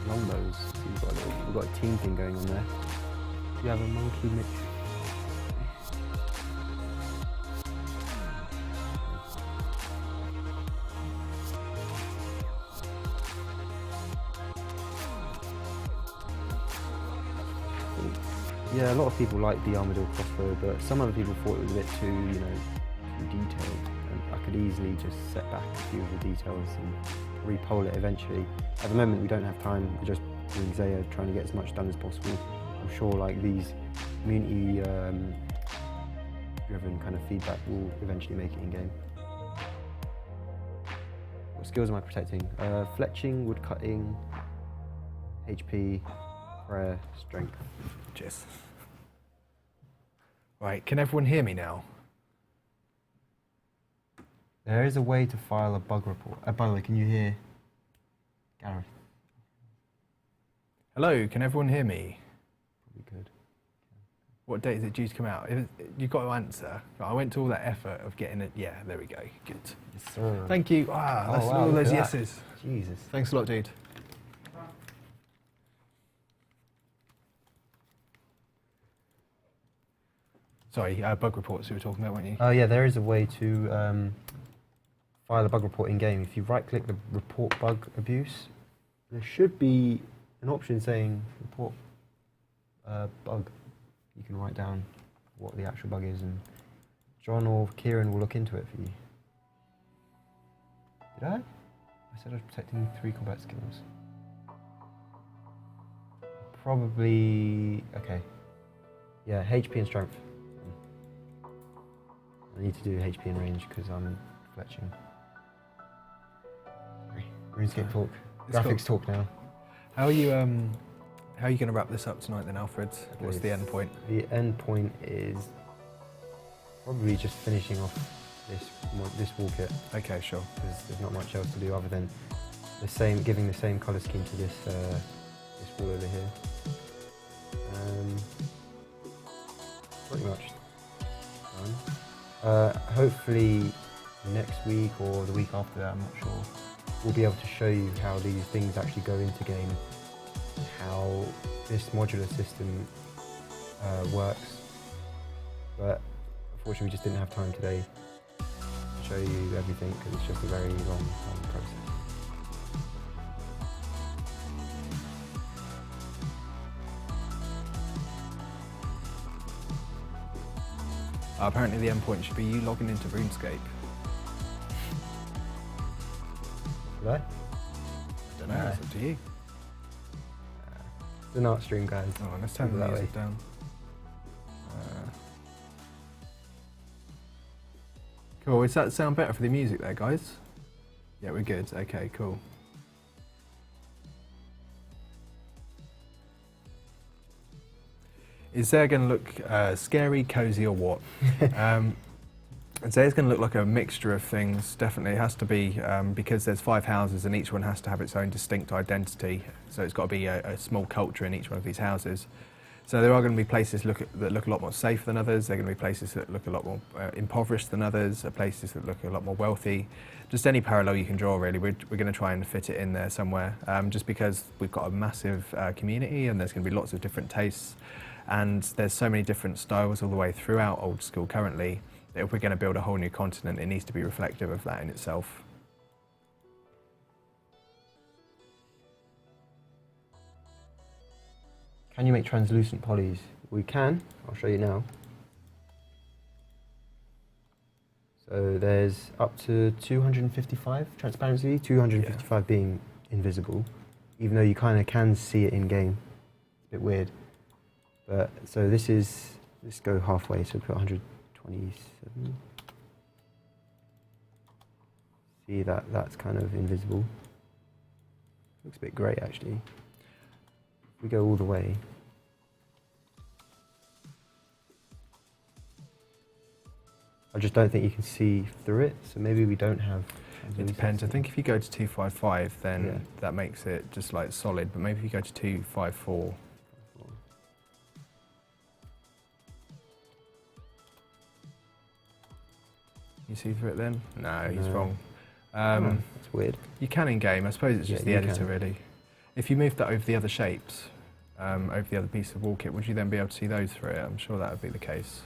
[SPEAKER 4] longbows. So we've got a team thing going on there. You have a monkey mix. Yeah, a lot of people like the armadillo crossbow, but some other people thought it was a bit too, you know, too detailed. And I could easily just set back a few of the details and repole it eventually. At the moment, we don't have time. We're just doing Zeah, trying to get as much done as possible. I'm sure like these community driven kind of feedback will eventually make it in game. What skills am I protecting? Fletching, wood cutting, HP, prayer, strength.
[SPEAKER 5] Cheers. Right, can everyone hear me now?
[SPEAKER 4] There is a way to file a bug report. By the way, can you hear Gareth?
[SPEAKER 5] Hello, can everyone hear me?
[SPEAKER 4] Probably good.
[SPEAKER 5] What date is it due to come out? You've got to answer. I went to all that effort of getting it. Yeah, there we go. Good.
[SPEAKER 4] Yes, sir.
[SPEAKER 5] Thank you. Ah, that's
[SPEAKER 4] wow,
[SPEAKER 5] all
[SPEAKER 4] look
[SPEAKER 5] those
[SPEAKER 4] at that.
[SPEAKER 5] yeses.
[SPEAKER 4] Jesus.
[SPEAKER 5] Thanks a lot, dude. Sorry, bug reports you were talking about, weren't you?
[SPEAKER 4] Oh yeah, there is a way to file a bug report in game. If you right-click the report bug abuse, there should be an option saying report bug. You can write down what the actual bug is, and John or Kieran will look into it for you. Did I? I said I was protecting 3 combat skills. Probably okay. Yeah, HP and strength. I need to do HP and range because I'm fletching. Sorry. RuneScape talk.
[SPEAKER 5] It's
[SPEAKER 4] Graphics talk now.
[SPEAKER 5] How are you going to wrap this up tonight then, Alfred? What's the end point?
[SPEAKER 4] The end point is probably just finishing off this wall kit
[SPEAKER 5] Okay, sure.
[SPEAKER 4] because there's not much else to do other than giving the same colour scheme to this wall over here. Pretty much done. Hopefully next week or the week after that, I'm not sure, we'll be able to show you how these things actually go into game, how this modular system works. But unfortunately we just didn't have time today to show you everything because it's just a very long process.
[SPEAKER 5] Apparently the end point should be you logging into RuneScape.
[SPEAKER 4] Should I?
[SPEAKER 5] I don't know, it's up to you.
[SPEAKER 4] It's an art stream, guys.
[SPEAKER 5] Oh, let's turn
[SPEAKER 4] Keep it
[SPEAKER 5] the
[SPEAKER 4] that
[SPEAKER 5] music
[SPEAKER 4] way.
[SPEAKER 5] down. Cool, does that sound better for the music there, guys? Yeah, we're good. Okay, cool. Is Zeah going to look scary, cozy, or what? Zeah's going to look like a mixture of things, definitely. It has to be, because there's 5 houses and each one has to have its own distinct identity, so it's got to be a small culture in each one of these houses. So there are going to be places that look a lot more safe than others, there are going to be places that look a lot more impoverished than others, places that look a lot more wealthy. Just any parallel you can draw, really. We're going to try and fit it in there somewhere, just because we've got a massive community and there's going to be lots of different tastes, and there's so many different styles all the way throughout Old School currently, that if we're going to build a whole new continent, it needs to be reflective of that in itself.
[SPEAKER 4] Can you make translucent polys? We can. I'll show you now. So there's up to 255 transparency, 255 being invisible, even though you kind of can see it in game. It's a bit weird. But so let's go halfway, so put 127. See that's kind of invisible. Looks a bit grey actually. We go all the way. I just don't think you can see through it, so maybe we don't have...
[SPEAKER 5] It depends. I think if you go to 255, then
[SPEAKER 4] Yeah.
[SPEAKER 5] that makes it just like solid, but maybe if you go to 254... You see through it then? No, he's
[SPEAKER 4] No.
[SPEAKER 5] wrong.
[SPEAKER 4] That's weird.
[SPEAKER 5] You can in game. I suppose it's just
[SPEAKER 4] Yeah,
[SPEAKER 5] the
[SPEAKER 4] you
[SPEAKER 5] editor,
[SPEAKER 4] can.
[SPEAKER 5] really. If you moved that over the other shapes, over the other piece of wall kit, would you then be able to see those through it? I'm sure that would be the case.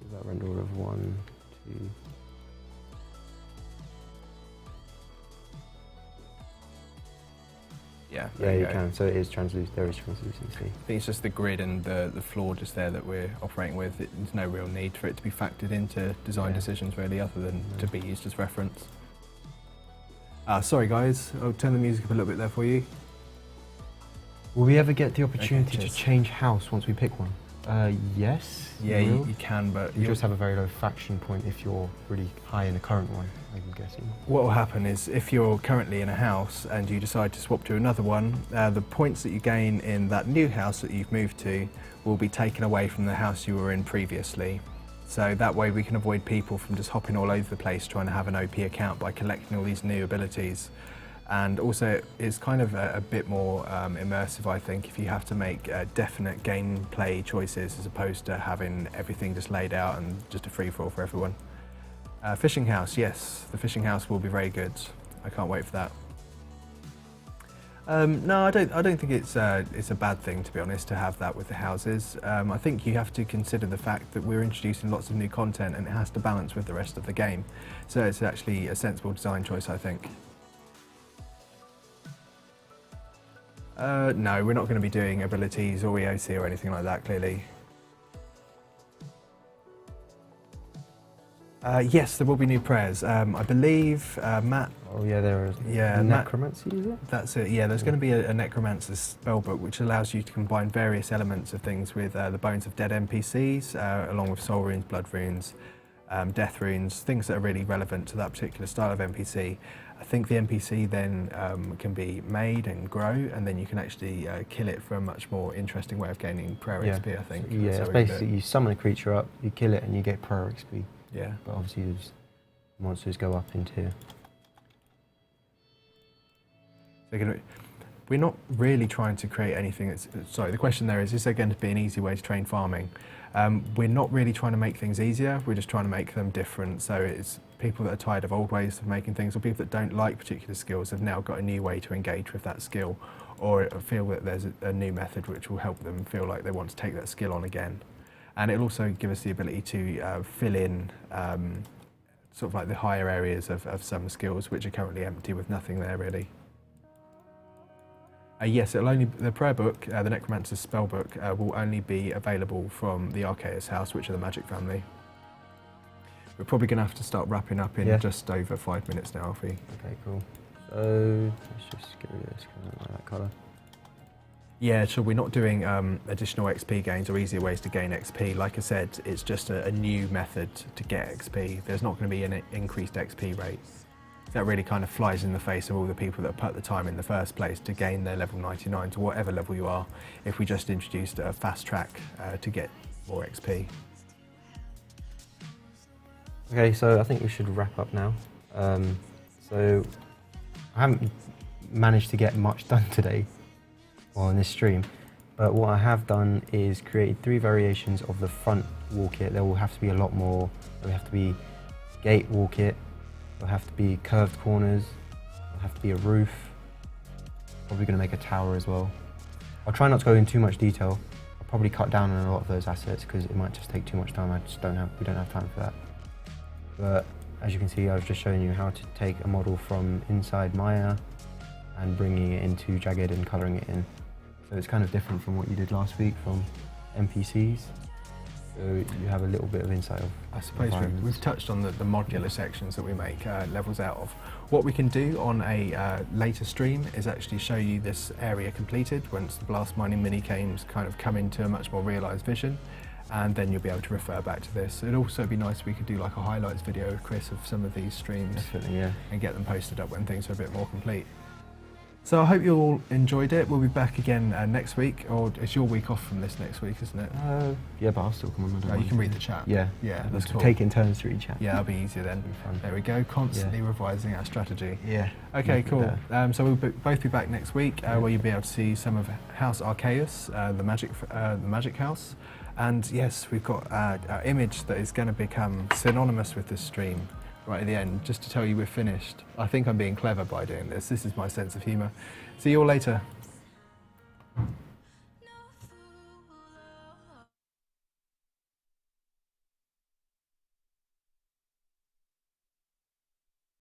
[SPEAKER 4] Is that render order of 1, 2...
[SPEAKER 5] Yeah,
[SPEAKER 4] Yeah,
[SPEAKER 5] there
[SPEAKER 4] you
[SPEAKER 5] go.
[SPEAKER 4] can. So it is translucent. There is translucency.
[SPEAKER 5] I think it's just the grid and the floor just there that we're operating with. There's no real need for it to be factored into design
[SPEAKER 4] Yeah.
[SPEAKER 5] decisions really, other than
[SPEAKER 4] No.
[SPEAKER 5] to be used as reference. Sorry guys, I'll turn the music up a little bit there for you.
[SPEAKER 4] Will we ever get the opportunity to
[SPEAKER 5] cheers.
[SPEAKER 4] change house once we pick one? Yes.
[SPEAKER 5] Yeah,
[SPEAKER 4] we will.
[SPEAKER 5] you can, but
[SPEAKER 4] You just have a very low faction point if you're really high in the current one, I'm guessing.
[SPEAKER 5] what will happen is if you're currently in a house and you decide to swap to another one, the points that you gain in that new house that you've moved to will be taken away from the house you were in previously. So that way we can avoid people from just hopping all over the place trying to have an OP account by collecting all these new abilities. And also it's kind of a bit more immersive, I think, if you have to make definite gameplay choices as opposed to having everything just laid out and just a free-for-all for everyone. Fishing house, yes, the fishing house will be very good. I can't wait for that. No, I don't think it's a bad thing, to be honest, to have that with the houses. I think you have to consider the fact that we're introducing lots of new content and it has to balance with the rest of the game. So it's actually a sensible design choice, I think. No, we're not going to be doing abilities or EOC or anything like that, clearly. Yes, there will be new prayers. I believe Matt.
[SPEAKER 4] Oh yeah, there is.
[SPEAKER 5] Yeah, Matt-
[SPEAKER 4] necromancy, is it?
[SPEAKER 5] That's it. Yeah, there's going to be a necromancer's spellbook which allows you to combine various elements of things with the bones of dead NPCs, along with soul runes, blood runes, death runes, things that are really relevant to that particular style of NPC. I think the NPC then can be made and grow, and then you can actually kill it for a much more interesting way of gaining prayer XP, I think.
[SPEAKER 4] Yeah,
[SPEAKER 5] That's how
[SPEAKER 4] it's
[SPEAKER 5] we do it.
[SPEAKER 4] basically you summon a creature up, you kill it, and you get prayer XP.
[SPEAKER 5] Yeah.
[SPEAKER 4] But obviously, those monsters go up in tier.
[SPEAKER 5] We're not really trying to create anything that's... Sorry, the question there is there going to be an easy way to train farming? We're not really trying to make things easier, we're just trying to make them different. So it's people that are tired of old ways of making things, or people that don't like particular skills have now got a new way to engage with that skill, or feel that there's a new method which will help them feel like they want to take that skill on again. And it'll also give us the ability to fill in sort of like the higher areas of some skills which are currently empty with nothing there really. Yes, the prayer book, the Necromancer's spellbook, will only be available from the Archaeus house, which are the magic family. We're probably going to have to start wrapping up in just over 5 minutes now, Alfie.
[SPEAKER 4] Okay, cool. So let's just get rid of this because I don't like that colour.
[SPEAKER 5] Yeah, so we're not doing additional XP gains or easier ways to gain XP. Like I said, it's just a new method to get XP. There's not going to be an increased XP rate. That really kind of flies in the face of all the people that put the time in the first place to gain their level 99 to whatever level you are, if we just introduced a fast track to get more XP.
[SPEAKER 4] Okay, so I think we should wrap up now. So I haven't managed to get much done today on this stream, but what I have done is created 3 variations of the front wall kit. There will have to be a lot more. There will have to be gate wall kit. There'll have to be curved corners, there'll have to be a roof, probably going to make a tower as well. I'll try not to go in too much detail. I'll probably cut down on a lot of those assets because it might just take too much time. We don't have time for that. But as you can see, I was just showing you how to take a model from inside Maya and bringing it into Jagged and colouring it in. So it's kind of different from what you did last week from NPCs. So you have a little bit of insight of
[SPEAKER 5] I suppose we've touched on the modular sections that we make levels out of. What we can do on a later stream is actually show you this area completed once the blast mining mini games kind of come into a much more realised vision, and then you'll be able to refer back to this. It'd also be nice if we could do like a highlights video with Chris of some of these streams.
[SPEAKER 4] Definitely, yeah.
[SPEAKER 5] And get them posted up when things are a bit more complete. So I hope you all enjoyed it. We'll be back again next week, or it's your week off from this next week, isn't it?
[SPEAKER 4] Yeah, but I'll still come on. I don't
[SPEAKER 5] You
[SPEAKER 4] mind.
[SPEAKER 5] can read the chat.
[SPEAKER 4] Yeah,
[SPEAKER 5] Yeah,
[SPEAKER 4] let's
[SPEAKER 5] that's cool.
[SPEAKER 4] take in turns to read chat.
[SPEAKER 5] Yeah, that'll be easier then.
[SPEAKER 4] It'll be fun.
[SPEAKER 5] There we go, constantly revising our strategy.
[SPEAKER 4] Yeah.
[SPEAKER 5] Okay,
[SPEAKER 4] Make it
[SPEAKER 5] cool.
[SPEAKER 4] better.
[SPEAKER 5] So we'll both be back next week, where you'll be able to see some of House Archaeus, the magic house. And yes, we've got our image that is going to become synonymous with this stream right at the end, just to tell you we're finished. I think I'm being clever by doing this. This is my sense of humour. See you all later.